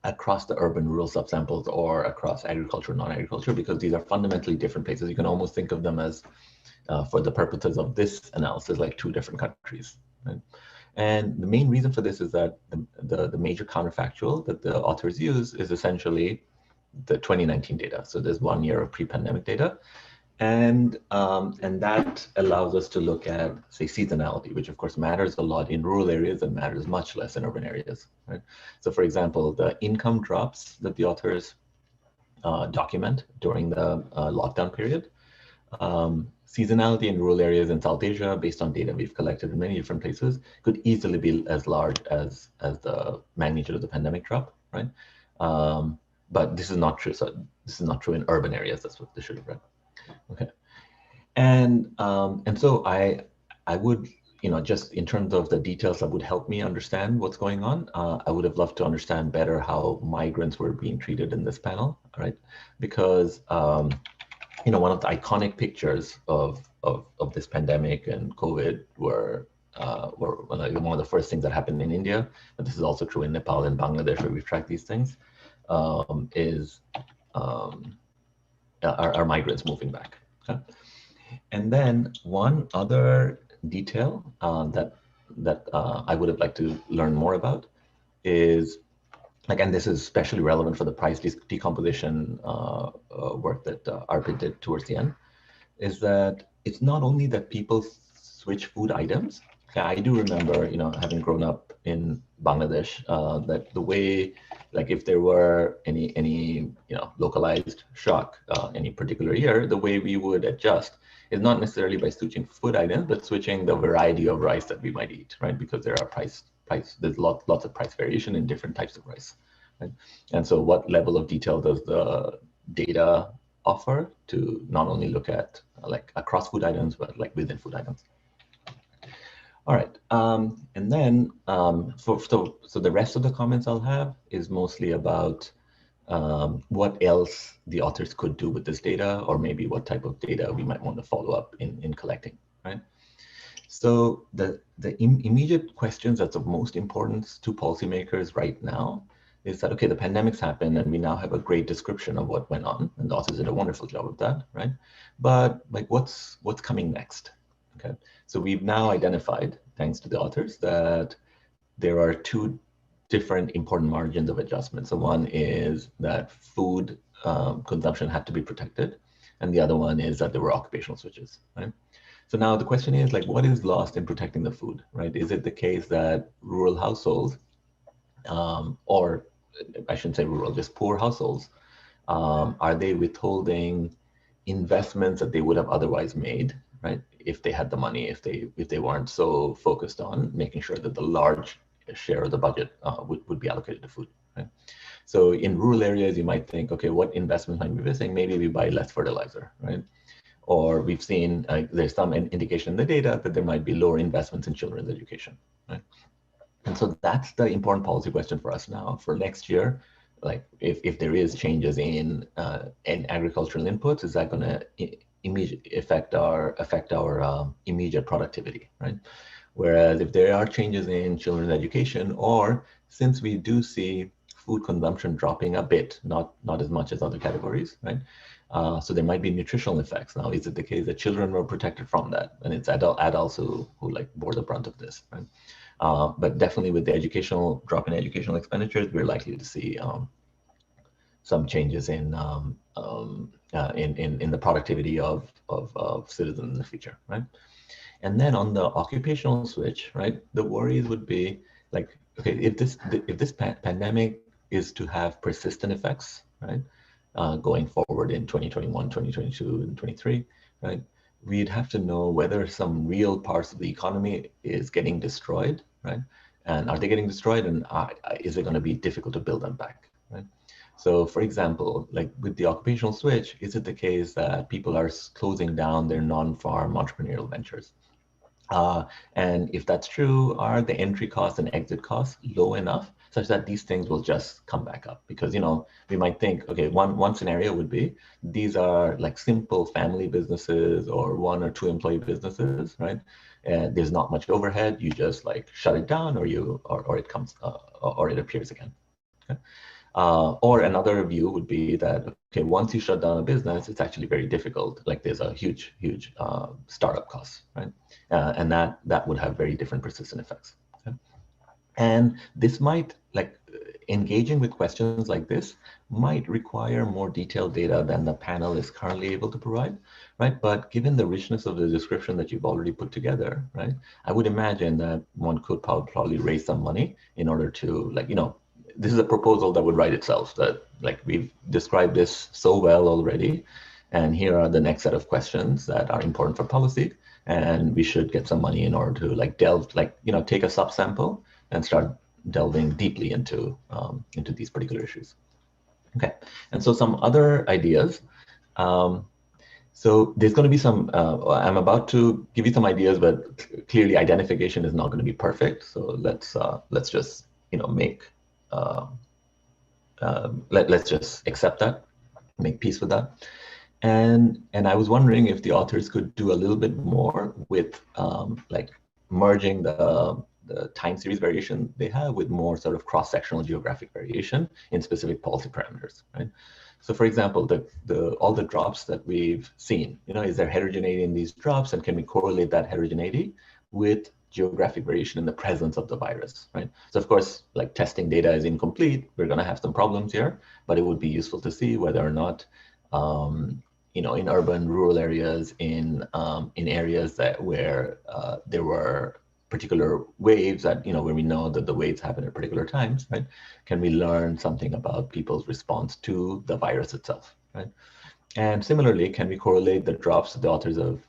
across the urban-rural subsamples or across agriculture, non-agriculture, because these are fundamentally different places. You can almost think of them as, for the purposes of this analysis, like two different countries, right? And the main reason for this is that the major counterfactual that the authors use is essentially the 2019 data. So there's 1 year of pre-pandemic data. And that allows us to look at, say, seasonality, which of course matters a lot in rural areas and matters much less in urban areas, right? So for example, the income drops that the authors document during the lockdown period, seasonality in rural areas in South Asia, based on data we've collected in many different places, could easily be as large as the magnitude of the pandemic drop, right? But this is not true. So this is not true in urban areas. That's what they should have read. Okay, and so I would, just in terms of the details that would help me understand what's going on, I would have loved to understand better how migrants were being treated in this panel, right? Because one of the iconic pictures of this pandemic and COVID were one of the first things that happened in India, but this is also true in Nepal and Bangladesh where we've tracked these things, are migrants moving back. Okay? And then one other detail that I would have liked to learn more about is, again, this is especially relevant for the price decomposition work that Arpit did towards the end, is that it's not only that people switch food items. Okay, I do remember, having grown up in Bangladesh, that the way, like if there were any localized shock any particular year, the way we would adjust is not necessarily by switching food items, but switching the variety of rice that we might eat, right? Because there are there's lots of price variation in different types of rice, right? And so what level of detail does the data offer to not only look at like across food items, but like within food items? All right, and then so the rest of the comments I'll have is mostly about what else the authors could do with this data, or maybe what type of data we might want to follow up in collecting, right? So the immediate questions that's of most importance to policymakers right now is that, okay, the pandemics happened and we now have a great description of what went on, and the authors did a wonderful job of that, right? But like, what's coming next? Okay, so we've now identified, thanks to the authors, that there are two different important margins of adjustment. So one is that food consumption had to be protected, and the other one is that there were occupational switches, right? So now the question is, like, what is lost in protecting the food, right? Is it the case that rural households, or I shouldn't say rural, just poor households, are they withholding investments that they would have otherwise made, right? If they had the money, if they weren't so focused on making sure that the large share of the budget would be allocated to food, right? So in rural areas, you might think, okay, what investments might be missing? Maybe we buy less fertilizer, right? Or we've seen there's some indication in the data that there might be lower investments in children's education, right? And so that's the important policy question for us now for next year. Like, if there is changes in agricultural inputs, is that going to affect our immediate productivity, right? Whereas if there are changes in children's education, or since we do see food consumption dropping a bit, not as much as other categories, right? So there might be nutritional effects. Now, is it the case that children were protected from that, and it's adults who like bore the brunt of this, right? But definitely with the drop in educational expenditures, we're likely to see some changes in the productivity of citizens in the future, right? And then on the occupational switch, right, the worries would be like, okay, if this pandemic is to have persistent effects, right, going forward in 2021, 2022, and 23, right, we'd have to know whether some real parts of the economy is getting destroyed, right? And are they getting destroyed, and is it going to be difficult to build them back, right? So for example, like with the occupational switch, is it the case that people are closing down their non-farm entrepreneurial ventures? And if that's true, are the entry costs and exit costs low enough such that these things will just come back up? Because, you know, we might think, okay, one scenario would be these are like simple family businesses or 1 or 2 employee businesses, right? And there's not much overhead. You just like shut it down, or it comes or it appears again. Okay? Or another view would be that, okay, once you shut down a business, it's actually very difficult. Like there's a huge startup cost, right? And that would have very different persistent effects. Okay? And this might, like, engaging with questions like this might require more detailed data than the panel is currently able to provide, right? But given the richness of the description that you've already put together, right, I would imagine that one could probably raise some money in order to, like, you know, this is a proposal that would write itself, that like we've described this so well already, and here are the next set of questions that are important for policy, and we should get some money in order to like delve, like, you know, take a subsample and start delving deeply into these particular issues. Okay, and so some other ideas. So there's going to be some, I'm about to give you some ideas, but clearly identification is not going to be perfect. So let's just, you know, let's just accept that, make peace with that. And I was wondering if the authors could do a little bit more with like merging the time series variation they have with more sort of cross-sectional geographic variation in specific policy parameters, right? So for example, all the drops that we've seen, you know, is there heterogeneity in these drops, and can we correlate that heterogeneity with geographic variation in the presence of the virus, right? So of course, like testing data is incomplete. We're going to have some problems here, but it would be useful to see whether or not, you know, in urban, rural areas, in areas where there were particular waves that, you know, where we know that the waves happen at particular times, right? Can we learn something about people's response to the virus itself, right? And similarly, can we correlate the drops that the authors have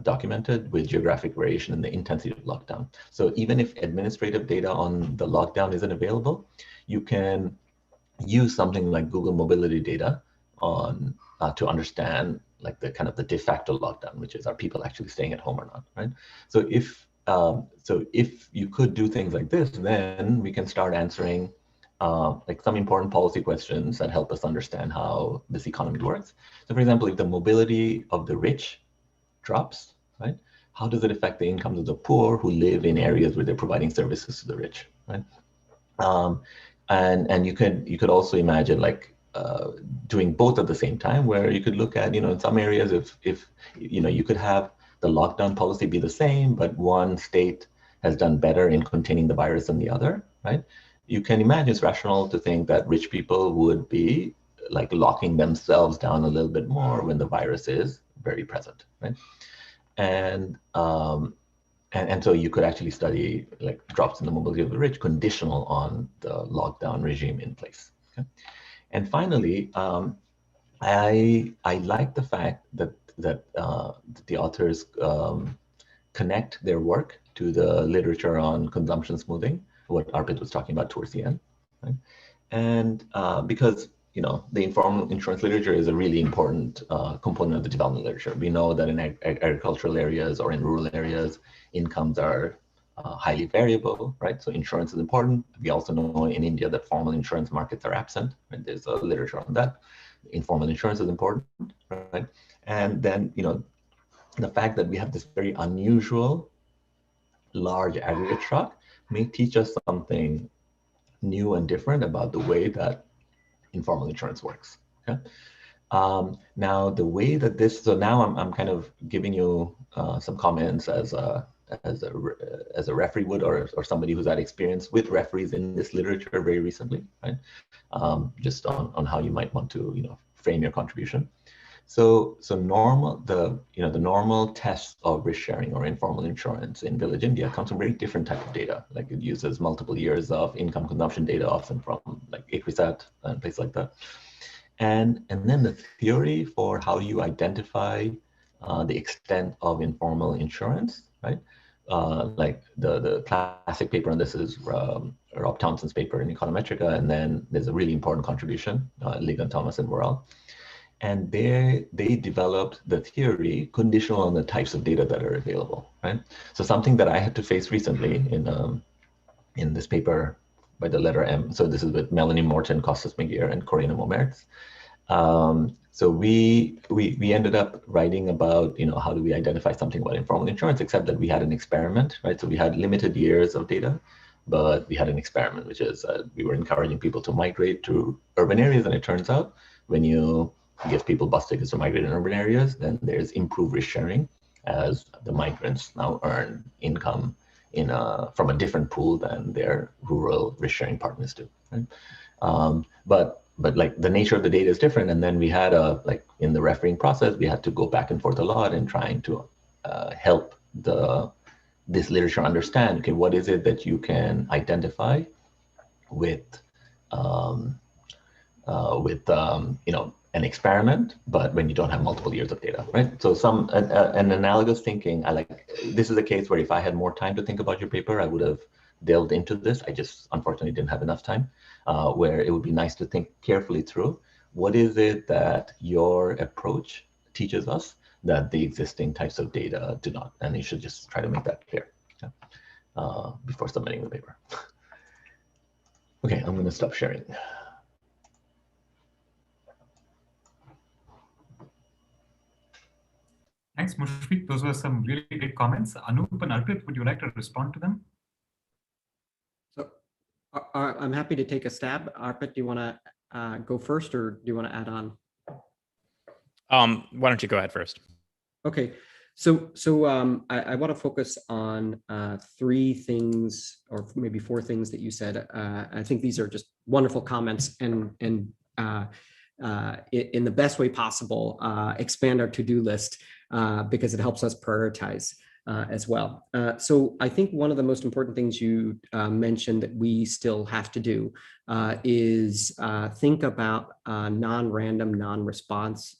documented with geographic variation in the intensity of lockdown? So even if administrative data on the lockdown isn't available, you can use something like Google mobility data on to understand like the kind of the de facto lockdown, which is, are people actually staying at home or not, right? So if you could do things like this, then we can start answering like some important policy questions that help us understand how this economy works. So for example, if the mobility of the rich drops, right, how does it affect the incomes of the poor who live in areas where they're providing services to the rich, right? And you could also imagine like doing both at the same time, where you could look at, in some areas, if you could have the lockdown policy be the same, but one state has done better in containing the virus than the other, right? You can imagine it's rational to think that rich people would be like locking themselves down a little bit more when the virus is very present, right? And so you could actually study like drops in the mobility of the rich conditional on the lockdown regime in place. Okay? And finally, I like the fact that the authors connect their work to the literature on consumption smoothing, what Arpit was talking about towards the end, right? And because the informal insurance literature is a really important component of the development literature. We know that in agricultural areas or in rural areas, incomes are highly variable, right? So insurance is important. We also know in India that formal insurance markets are absent, right? There's a literature on that. Informal insurance is important, right? And then, the fact that we have this very unusual large aggregate shock may teach us something new and different about the way that informal insurance works. Okay. Now the way that this, so now I'm kind of giving you some comments as a referee would, or somebody who's had experience with referees in this literature very recently, right? Just on how you might want to frame your contribution. So the normal test of risk sharing or informal insurance in village India comes from very different type of data. Like it uses multiple years of income consumption data, often from like Equisat and places like that. And then the theory for how you identify the extent of informal insurance, right? Like the classic paper on this is Rob Townsend's paper in Econometrica, and then there's a really important contribution, Ligon, Thomas, and Worrell. And they developed the theory conditional on the types of data that are available, right? So something that I had to face recently in this paper by the letter M. So this is with Malani, Morton, Costas Megir, and Corina Momertz. So we ended up writing about how do we identify something about informal insurance, except that we had an experiment, right? So we had limited years of data, but we had an experiment, which is we were encouraging people to migrate to urban areas, and it turns out when you give people bus tickets to migrate in urban areas, then there's improved risk sharing as the migrants now earn income from a different pool than their rural risk sharing partners do. Right? But like the nature of the data is different, and then we had like in the refereeing process, we had to go back and forth a lot in trying to help this literature understand, okay, what is it that you can identify with an experiment, but when you don't have multiple years of data, right? So an analogous thinking, this is a case where if I had more time to think about your paper, I would have delved into this. I just unfortunately didn't have enough time, where it would be nice to think carefully through what is it that your approach teaches us that the existing types of data do not, and you should just try to make that clear before submitting the paper. Okay, I'm going to stop sharing. Thanks, Mushfiq. Those were some really great comments. Anup and Arpit, would you like to respond to them? So I'm happy to take a stab. Arpit, do you want to go first, or do you want to add on? Why don't you go ahead first? Okay, so I want to focus on 3 things, or maybe 4 things that you said. I think these are just wonderful comments, and in the best way possible, expand our to-do list because it helps us prioritize as well. So I think one of the most important things you mentioned that we still have to do is think about non-random, non-response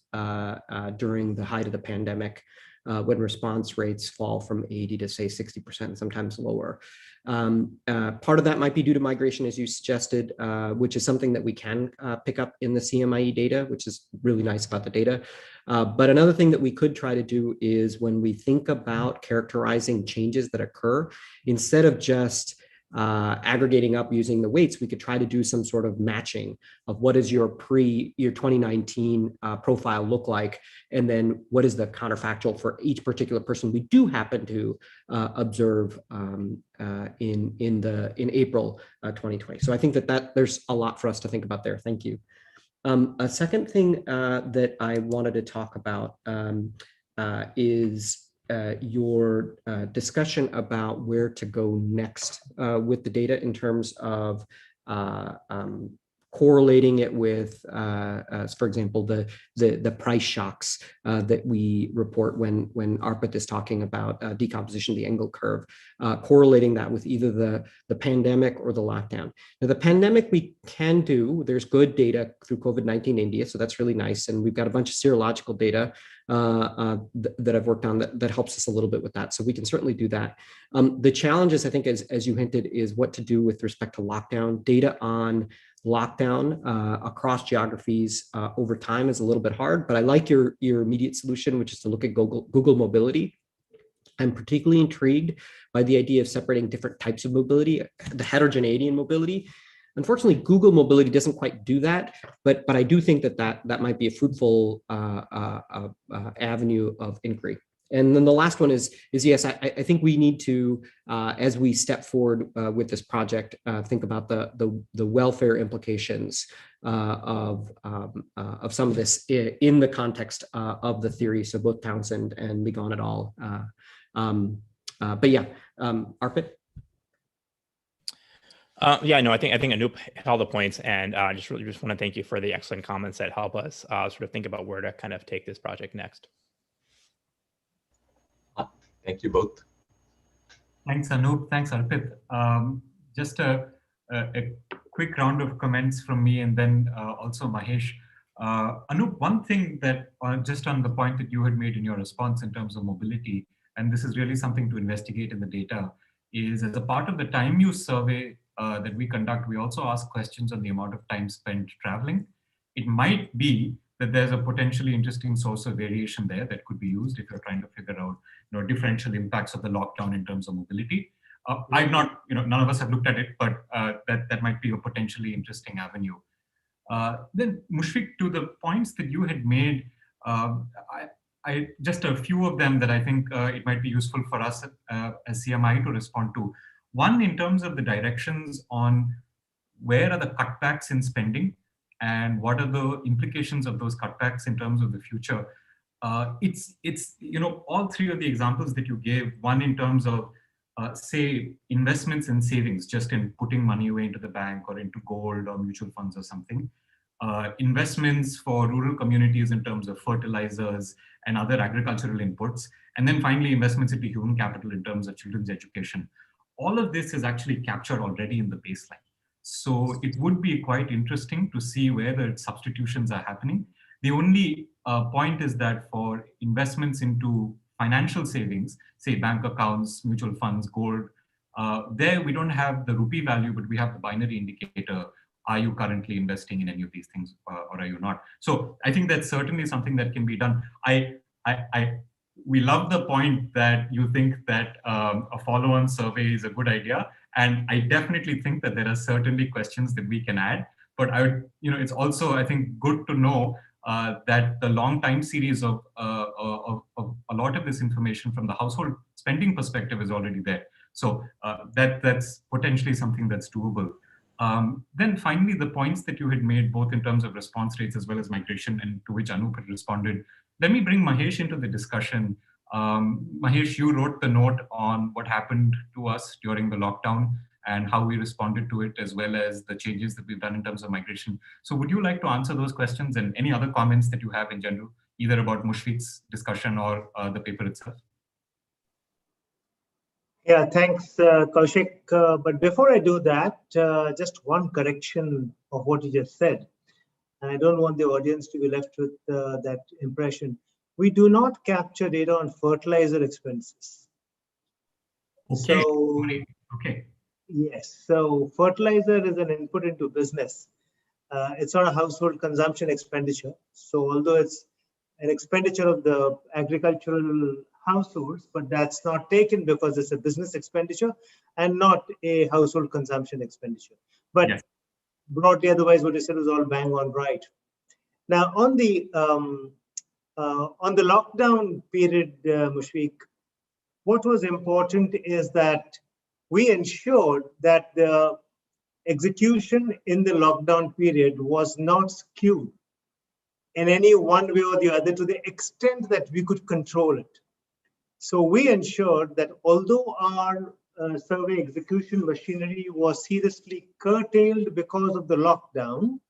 during the height of the pandemic, when response rates fall from 80 to say 60%, sometimes lower. Part of that might be due to migration, as you suggested, which is something that we can pick up in the CMIE data, which is really nice about the data. But another thing that we could try to do is when we think about characterizing changes that occur, instead of just aggregating up using the weights, we could try to do some sort of matching of what does your 2019 profile look like, and then what is the counterfactual for each particular person we do happen to observe in April 2020. So I think that there's a lot for us to think about there. Thank you. A second thing that I wanted to talk about is your discussion about where to go next with the data in terms of correlating it with, for example, the price shocks that we report when Arpit is talking about decomposition of the Engel curve, correlating that with either the pandemic or the lockdown. Now, the pandemic we can do, there's good data through COVID-19 India, so that's really nice. And we've got a bunch of serological data that I've worked on that helps us a little bit with that. So we can certainly do that. The challenges, I think, as you hinted, is what to do with respect to lockdown. Data on lockdown across geographies over time is a little bit hard, but I like your immediate solution, which is to look at Google mobility. I'm particularly intrigued by the idea of separating different types of mobility, the heterogeneity in mobility. Unfortunately, Google mobility doesn't quite do that, but I do think that might be a fruitful avenue of inquiry. And then the last one is yes, I think we need to, as we step forward with this project, think about the welfare implications of some of this in the context of the theory. So both Townsend and Ligon et al. But yeah, Arpit. Yeah, no, I think Anup hit all the points, and just want to thank you for the excellent comments that help us sort of think about where to kind of take this project next. Thank you both. Thanks, Anup. Thanks, Arpit. Just a quick round of comments from me, and then also Mahesh. Anup, one thing that just on the point that you had made in your response in terms of mobility, and this is really something to investigate in the data, is as a part of the time use survey that we conduct, we also ask questions on the amount of time spent traveling. It might be that there's a potentially interesting source of variation there that could be used if you're trying to figure out, differential impacts of the lockdown in terms of mobility. I've not, none of us have looked at it, but that might be a potentially interesting avenue. Then Mushfiq, to the points that you had made, I just a few of them that I think it might be useful for us as CMIE to respond to. One, in terms of the directions on where are the cutbacks in spending and what are the implications of those cutbacks in terms of the future. It's all three of the examples that you gave, one in terms of say investments in savings, just in putting money away into the bank or into gold or mutual funds or something. Investments for rural communities in terms of fertilizers and other agricultural inputs. And then finally, investments into human capital in terms of children's education. All of this is actually captured already in the baseline. So it would be quite interesting to see where the substitutions are happening. The only point is that for investments into financial savings, say bank accounts, mutual funds, gold, there we don't have the rupee value, but we have the binary indicator. Are you currently investing in any of these things or are you not? So I think that's certainly something that can be done. We love the point that you think that a follow-on survey is a good idea. And I definitely think that there are certainly questions that we can add. But I would, it's also, I think, good to know that the long time series of a lot of this information from the household spending perspective is already there. So that's potentially something that's doable. Then finally, the points that you had made, both in terms of response rates as well as migration, and to which Anup had responded. Let me bring Mahesh into the discussion. Mahesh, you wrote the note on what happened to us during the lockdown and how we responded to it, as well as the changes that we've done in terms of migration. So would you like to answer those questions and any other comments that you have in general, either about Mushfiq's discussion or the paper itself? Yeah, thanks, Kaushik. But before I do that, just one correction of what you just said. And I don't want the audience to be left with that impression. We do not capture data on fertilizer expenses. Okay. So, okay. Yes. So fertilizer is an input into business. It's not a household consumption expenditure. So although it's an expenditure of the agricultural households, but that's not taken because it's a business expenditure and not a household consumption expenditure. But yes. Broadly, otherwise, what you said was all bang on right. Now, on the lockdown period, Mushfiq, what was important is that we ensured that the execution in the lockdown period was not skewed in any one way or the other to the extent that we could control it. So we ensured that although our survey execution machinery was seriously curtailed because of the lockdown,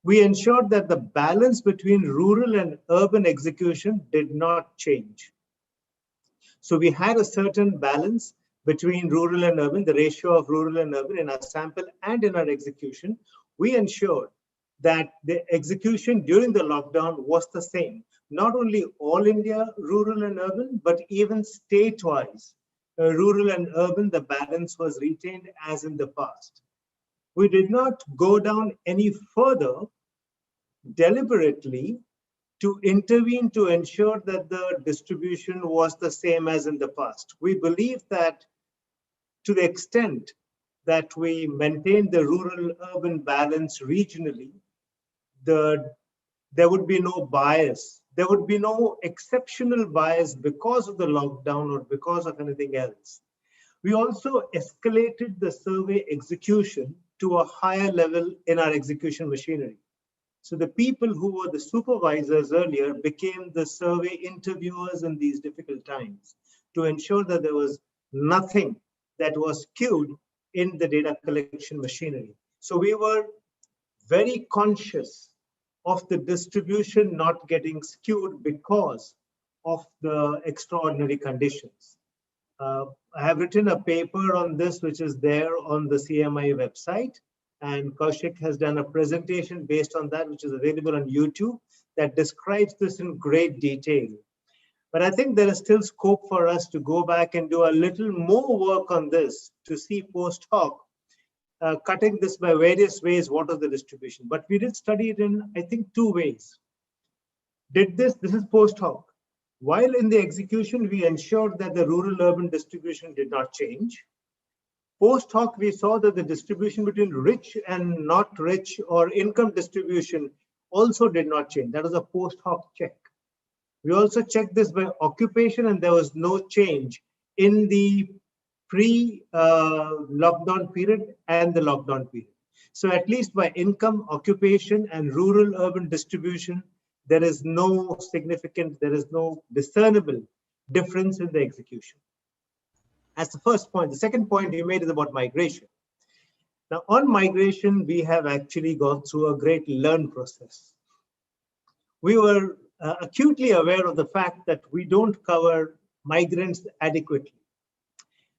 we ensured that the balance between rural and urban execution did not change. So we had a certain balance between rural and urban, the ratio of rural and urban in our sample and in our execution. We ensured that the execution during the lockdown was the same. Not only all India, rural and urban, but even state-wise, rural and urban, the balance was retained as in the past. We did not go down any further deliberately to intervene to ensure that the distribution was the same as in the past. We believe that to the extent that we maintain the rural-urban balance regionally, there would be no bias. There would be no exceptional bias because of the lockdown or because of anything else. We also escalated the survey execution to a higher level in our execution machinery. So the people who were the supervisors earlier became the survey interviewers in these difficult times to ensure that there was nothing that was skewed in the data collection machinery. So we were very conscious of the distribution not getting skewed because of the extraordinary conditions. I have written a paper on this, which is there on the CMIE website. And Kaushik has done a presentation based on that, which is available on YouTube, that describes this in great detail. But I think there is still scope for us to go back and do a little more work on this to see post hoc, cutting this by various ways, what is the distribution. But we did study it in, I think, 2 ways. This is post hoc. While in the execution, we ensured that the rural-urban distribution did not change. Post hoc, we saw that the distribution between rich and not rich or income distribution also did not change. That was a post hoc check. We also checked this by occupation, and there was no change in the pre-lockdown period and the lockdown period. So at least by income, occupation, and rural-urban distribution, there is no significant, there is no discernible difference in the execution. That's the first point. The second point you made is about migration. Now, on migration, we have actually gone through a great learn process. We were acutely aware of the fact that we don't cover migrants adequately,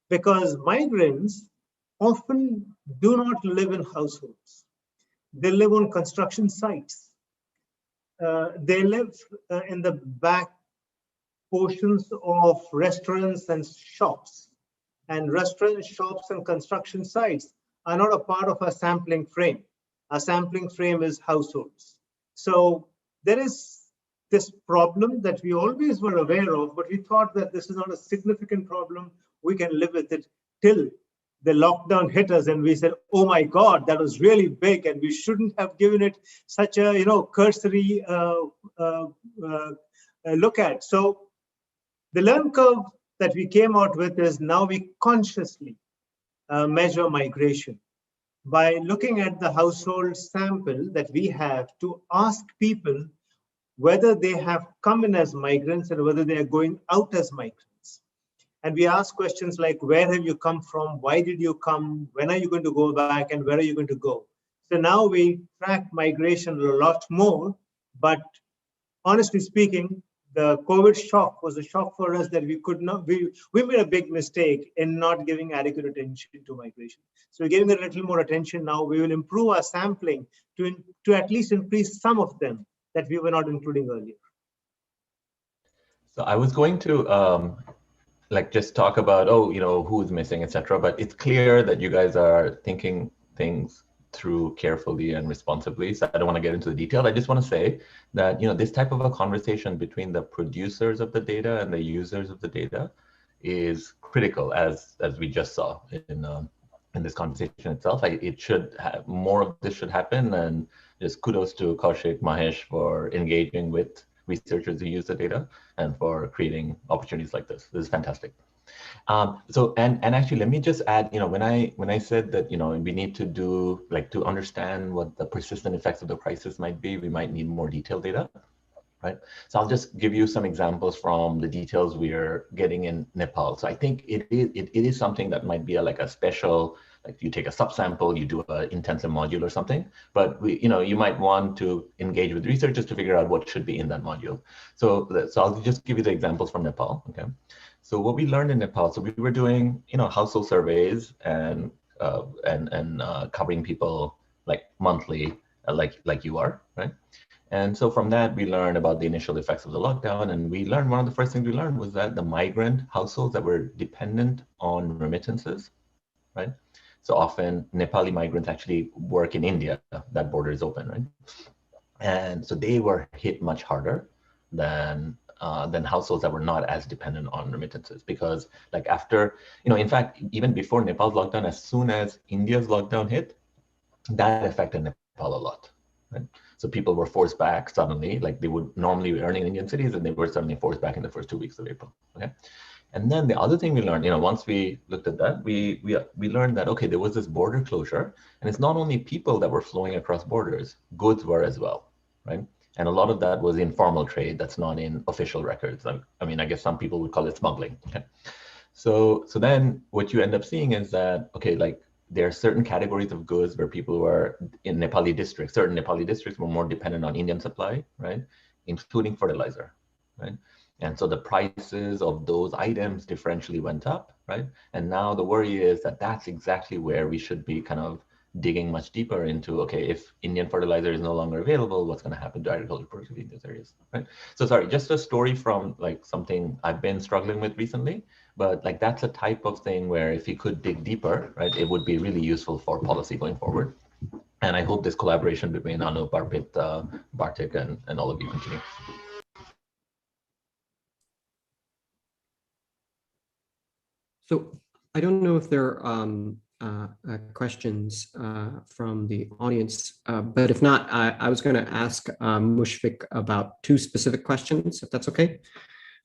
because migrants often do not live in households. They live on construction sites. They live in the back portions of restaurants and shops. And restaurants, shops, and construction sites are not a part of our sampling frame. Our sampling frame is households. So there is this problem that we always were aware of, but we thought that this is not a significant problem. We can live with it till the lockdown hit us, and we said, "Oh my God, that was really big, and we shouldn't have given it such a cursory look at." So the learn curve that we came out with is now we consciously measure migration by looking at the household sample that we have to ask people whether they have come in as migrants and whether they are going out as migrants. And we ask questions like, where have you come from? Why did you come? When are you going to go back? And where are you going to go? So now we track migration a lot more, but honestly speaking, the COVID shock was a shock for us that we could not, we made a big mistake in not giving adequate attention to migration. So we're giving a little more attention now. We will improve our sampling to at least increase some of them that we were not including earlier. So I was going to just talk about, who's missing, etc. But it's clear that you guys are thinking things through carefully and responsibly. So I don't want to get into the details. I just want to say that, this type of a conversation between the producers of the data and the users of the data is critical, as we just saw in this conversation itself. It should have more of this should happen, and just kudos to Kaushik, Mahesh for engaging with researchers who use the data and for creating opportunities like this. This is fantastic. So actually, let me just add, when I said that, we need to do, to understand what the persistent effects of the crisis might be, we might need more detailed data, right? So I'll just give you some examples from the details we're getting in Nepal. So I think it is something that might be a special, you take a subsample, you do an intensive module or something, but you might want to engage with researchers to figure out what should be in that module. So I'll just give you the examples from Nepal, okay? So what we learned in Nepal, so we were doing, household surveys and covering people monthly, like you are, right? And so from that, we learned about the initial effects of the lockdown. And we learned, one of the first things we learned was that the migrant households that were dependent on remittances, right? So often Nepali migrants actually work in India, that border is open, right? And so they were hit much harder than households that were not as dependent on remittances, because after, in fact, even before Nepal's lockdown, as soon as India's lockdown hit, that affected Nepal a lot, right? So people were forced back suddenly, they would normally be earning in Indian cities, and they were suddenly forced back in the first 2 weeks of April, okay? And then the other thing we learned, once we looked at that, we learned that, okay, there was this border closure, and it's not only people that were flowing across borders, goods were as well, right? And a lot of that was informal trade that's not in official records. I guess some people would call it smuggling. Okay. So then what you end up seeing is that, okay, there are certain categories of goods where people who are in Nepali districts, certain Nepali districts were more dependent on Indian supply, right? Including fertilizer, right? And so the prices of those items differentially went up, right? And now the worry is that that's exactly where we should be kind of digging much deeper into, okay, if Indian fertilizer is no longer available, what's going to happen to agricultural productivity in those areas, right? So sorry, just a story from something I've been struggling with recently, but that's a type of thing where if you could dig deeper, right, it would be really useful for policy going forward. And I hope this collaboration between Anup, Arpit, Bartek, and all of you continue. So I don't know if there are questions from the audience, but if not, I was going to ask Mushfiq about two specific questions, if that's okay.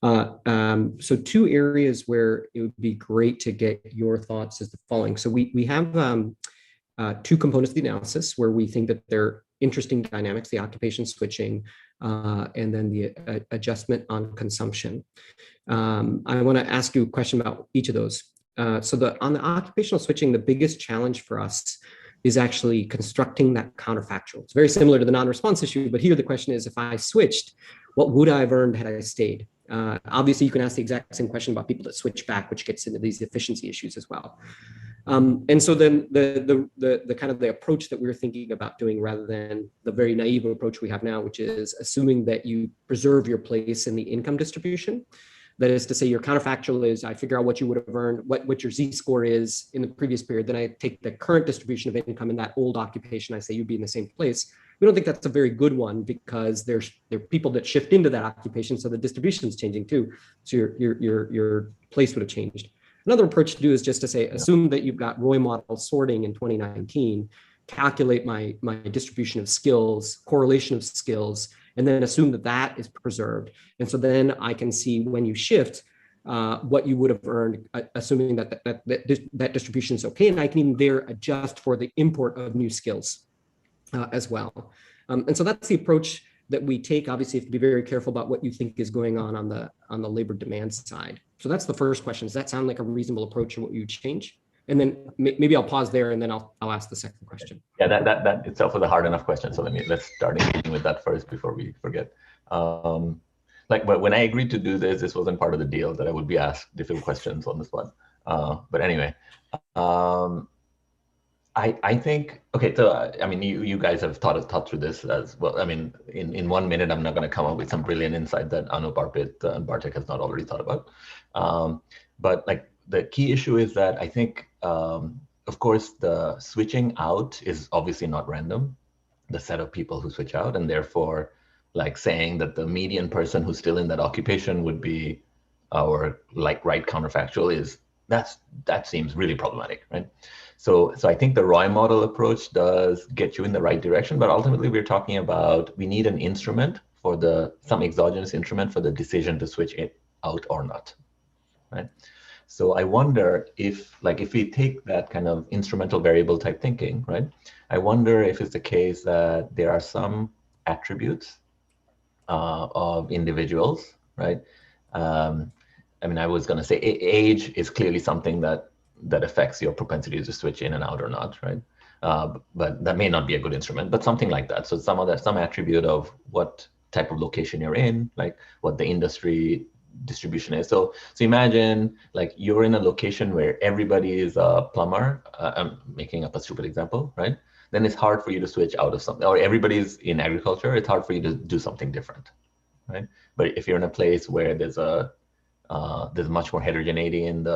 So two areas where it would be great to get your thoughts is the following. So we have two components of the analysis where we think that they're interesting dynamics, the occupation switching, and then the adjustment on consumption. I want to ask you a question about each of those. So on the occupational switching, the biggest challenge for us is actually constructing that counterfactual. It's very similar to the non-response issue, but here the question is, if I switched, what would I have earned had I stayed? Obviously, you can ask the exact same question about people that switch back, which gets into these efficiency issues as well. And so then the kind of the approach that we were thinking about doing, rather than the very naive approach we have now, which is assuming that you preserve your place in the income distribution. That is to say, your counterfactual is I figure out what you would have earned, what your Z-score is in the previous period. Then I take the current distribution of income in that old occupation. I say you'd be in the same place. We don't think that's a very good one, because there are people that shift into that occupation, so the distribution is changing too. So your place would have changed. Another approach to do is just to say, assume that you've got Roy model sorting in 2019, calculate my distribution of skills, correlation of skills, and then assume that that is preserved. And so then I can see when you shift, what you would have earned, assuming that distribution is okay. And I can even there adjust for the import of new skills as well. And so that's the approach that we take. Obviously, you have to be very careful about what you think is going on the labor demand side. So that's the first question. Does that sound like a reasonable approach, and what you would change? And then maybe I'll pause there, and then I'll ask the second question. Yeah, that itself was a hard enough question. So let's start engaging with that first before we forget. But when I agreed to do this wasn't part of the deal that I would be asked difficult questions on the spot. But anyway, I think, okay, so you guys have thought through this as well. In 1 minute, I'm not going to come up with some brilliant insight that Anup, Arpit, and Bartek has not already thought about. But the key issue is that I think of course, the switching out is obviously not random, the set of people who switch out, and therefore, like saying that the median person who's still in that occupation would be our right counterfactual that seems really problematic, right? So I think the Roy model approach does get you in the right direction, but ultimately we're talking about we need an instrument for some exogenous instrument for the decision to switch it out or not, right? So I wonder if we take that kind of instrumental variable type thinking, right? I wonder if it's the case that there are some attributes of individuals, right? I mean, I was going to say age is clearly something that affects your propensity to switch in and out or not, right? But that may not be a good instrument, but something like that. So some attribute of what type of location you're in, like what the industry distribution is. So imagine like you're in a location where everybody is a plumber. I'm making up a stupid example, right? Then it's hard for you to switch out of something, or everybody's in agriculture. It's hard for you to do something different, right? But if you're in a place where there's much more heterogeneity in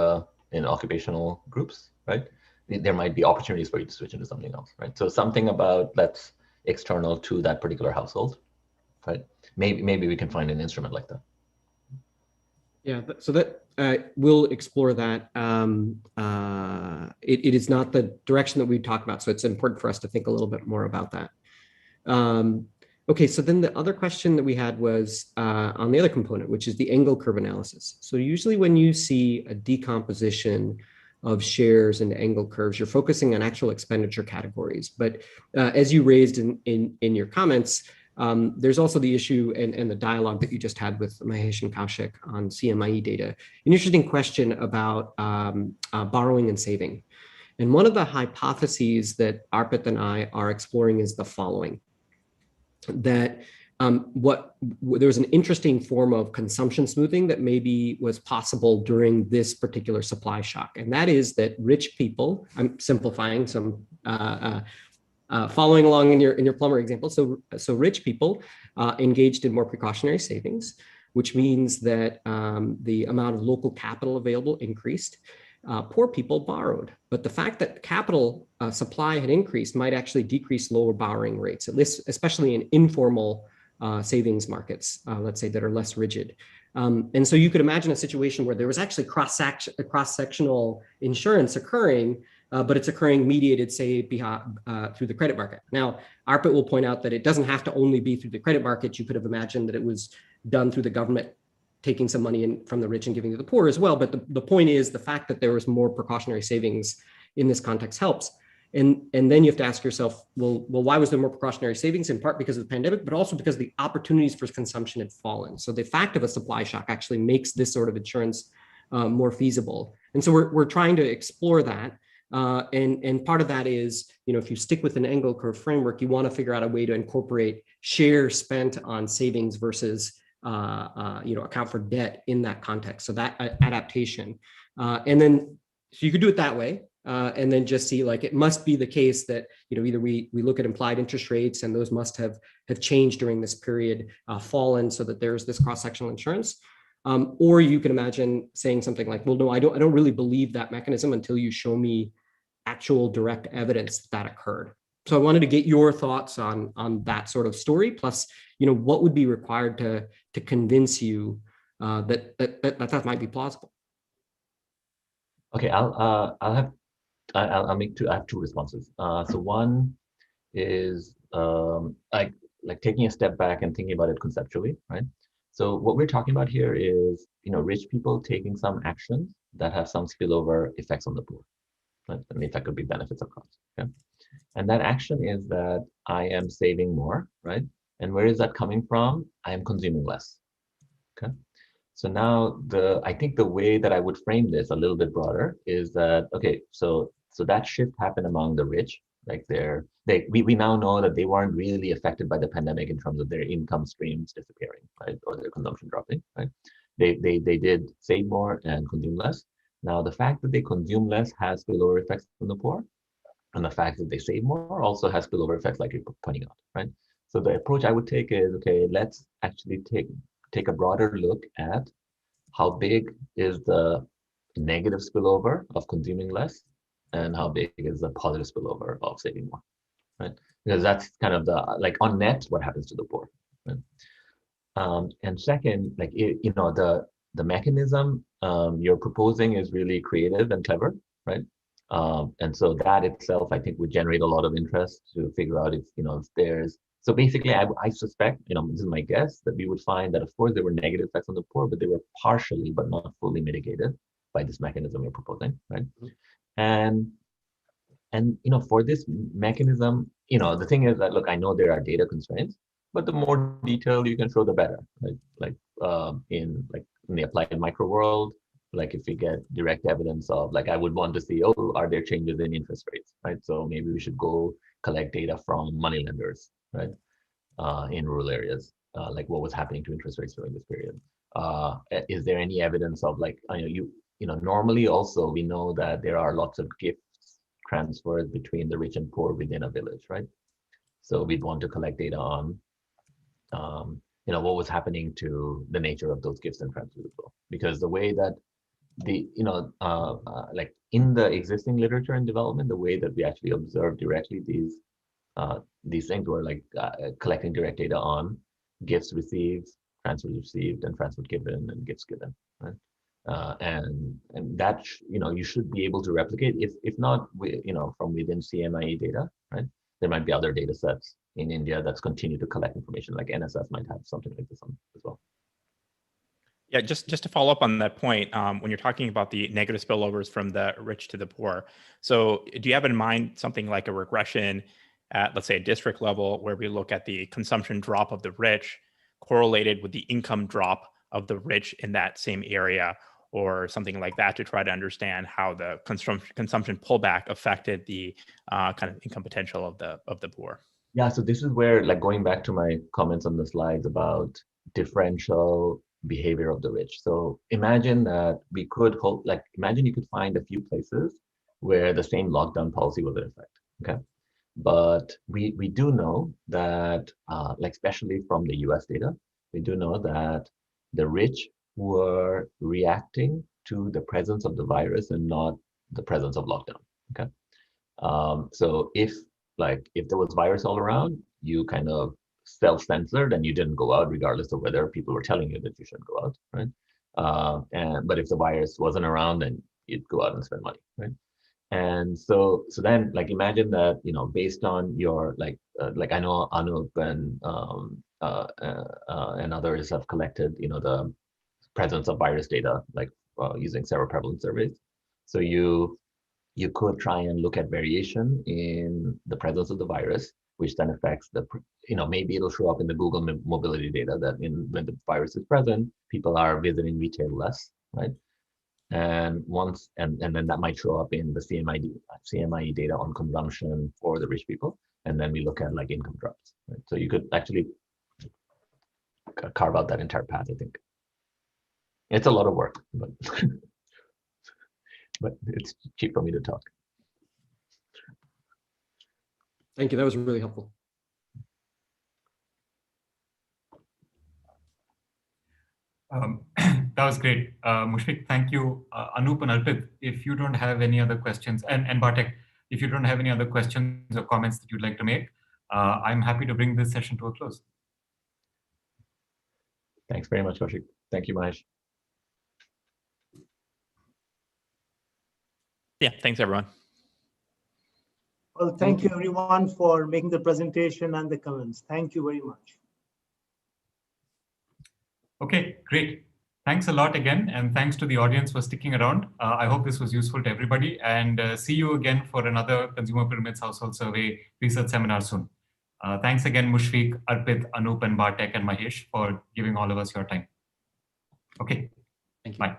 occupational groups, right? There might be opportunities for you to switch into something else, right? So something about that's external to that particular household, right? Maybe we can find an instrument like that. Yeah, so that we'll explore that. It is not the direction that we talk about, so it's important for us to think a little bit more about that. Okay, so then the other question that we had was on the other component, which is the Engel curve analysis. So usually when you see a decomposition of shares into Engel curves, you're focusing on actual expenditure categories. But as you raised in your comments, there's also the issue and the dialogue that you just had with Mahesh and Kaushik on CMIE data. An interesting question about borrowing and saving. And one of the hypotheses that Arpit and I are exploring is the following, that there was an interesting form of consumption smoothing that maybe was possible during this particular supply shock. And that is that rich people, I'm simplifying some, following along in your plumber example. So rich people engaged in more precautionary savings, which means that the amount of local capital available increased. Poor people borrowed, but the fact that capital supply had increased might actually decrease lower borrowing rates, at least, especially in informal savings markets, let's say, that are less rigid. And so you could imagine a situation where there was actually cross-sectional insurance occurring, but it's occurring mediated, say, through the credit market. Now, Arpit will point out that it doesn't have to only be through the credit market. You could have imagined that it was done through the government taking some money in from the rich and giving to the poor as well. But the point is the fact that there was more precautionary savings in this context helps. And then you have to ask yourself, well, why was there more precautionary savings? In part because of the pandemic, but also because the opportunities for consumption had fallen. So the fact of a supply shock actually makes this sort of insurance more feasible. And so we're trying to explore that. And part of that is, if you stick with an Engel curve framework, you want to figure out a way to incorporate share spent on savings versus account for debt in that context. So that adaptation, and then so you could do it that way, and then just see like it must be the case that either we look at implied interest rates and those must have changed during this period, fallen, so that there's this cross-sectional insurance, or you can imagine saying something like, well, no, I don't really believe that mechanism until you show me actual direct evidence that occurred. So I wanted to get your thoughts on that sort of story, plus what would be required to convince you that might be plausible. Okay, I have two responses. So one is like taking a step back and thinking about it conceptually, right? So what we're talking about here is rich people taking some actions that have some spillover effects on the poor. Right? And the effect could be benefits of cost. Okay, and that action is that I am saving more, right? And where is that coming from? I am consuming less. Okay. So now I think the way that I would frame this a little bit broader is that, okay, so that shift happened among the rich, like we now know that they weren't really affected by the pandemic in terms of their income streams disappearing, right? Or their consumption dropping, right? They did save more and consume less. Now, the fact that they consume less has spillover effects on the poor, and the fact that they save more also has spillover effects, like you're pointing out, right? So the approach I would take is, okay, let's actually take a broader look at how big is the negative spillover of consuming less, and how big is the positive spillover of saving more, right? Because that's kind of the, like on net, what happens to the poor, right? And second, like, you know, the mechanism you're proposing is really creative and clever, right? And so that itself, I think, would generate a lot of interest to figure out if, you know, if there's, so basically, I suspect, you know, this is my guess, that we would find that, of course, there were negative effects on the poor, but they were partially, but not fully mitigated by this mechanism you're proposing, right? And you know, for this mechanism, you know, the thing is that, look, I know there are data constraints, but the more detail you can show, the better, right? Like in the applied micro world, like if we get direct evidence of, like, I would want to see, oh, are there changes in interest rates, right? So maybe we should go collect data from money lenders, right? In rural areas, like what was happening to interest rates during this period. Is there any evidence of, like, you know, normally also we know that there are lots of gifts transferred between the rich and poor within a village, right? So we'd want to collect data on, you know, what was happening to the nature of those gifts and transfers as well. Because the way that you know, like in the existing literature and development, the way that we actually observe directly these things were like collecting direct data on gifts received, transfers received, and transfers given, and gifts given, right? And that, you know, you should be able to replicate, if not, you know, from within CMIE data, right? There might be other data sets in India that's continue to collect information, like NSF might have something like this on as well. Yeah, just to follow up on that point, when you're talking about the negative spillovers from the rich to the poor, so do you have in mind something like a regression at, let's say, a district level, where we look at the consumption drop of the rich correlated with the income drop of the rich in that same area, or something like that, to try to understand how the consumption pullback affected the kind of income potential of the poor? Yeah, so this is where, like, going back to my comments on the slides about differential behavior of the rich. So imagine that we could hope, like, imagine you could find a few places where the same lockdown policy was in effect, okay? But we do know that, like, especially from the US data, we do know that the rich were reacting to the presence of the virus and not the presence of lockdown, okay? So if there was virus all around, you kind of self-censored and you didn't go out, regardless of whether people were telling you that you shouldn't go out, right? But if the virus wasn't around, then you'd go out and spend money, right? And so then, like, imagine that, you know, based on your, like I know Anup and others have collected, you know, the presence of virus data, like using seroprevalence surveys. So you could try and look at variation in the presence of the virus, which then affects the, you know, maybe it'll show up in the Google mobility data that when the virus is present, people are visiting retail less, right? And then that might show up in the CMIE data on consumption for the rich people. And then we look at, like, income drops, right? So you could actually carve out that entire path, I think. It's a lot of work, but but it's cheap for me to talk. Thank you. That was really helpful. That was great. Mushfiq, thank you. Anup and Arpit, if you don't have any other questions, and Bartek, if you don't have any other questions or comments that you'd like to make, I'm happy to bring this session to a close. Thanks very much, Kaushik. Thank you, Mahesh. Yeah, thanks, everyone. Well, thank you, everyone, for making the presentation and the comments. Thank you very much. Okay, great. Thanks a lot again, and thanks to the audience for sticking around. I hope this was useful to everybody, and see you again for another Consumer Pyramids Household Survey research seminar soon. Thanks again, Mushfiq, Arpit, Anup, and Bartek, and Mahesh for giving all of us your time. Okay, Thank you. Bye.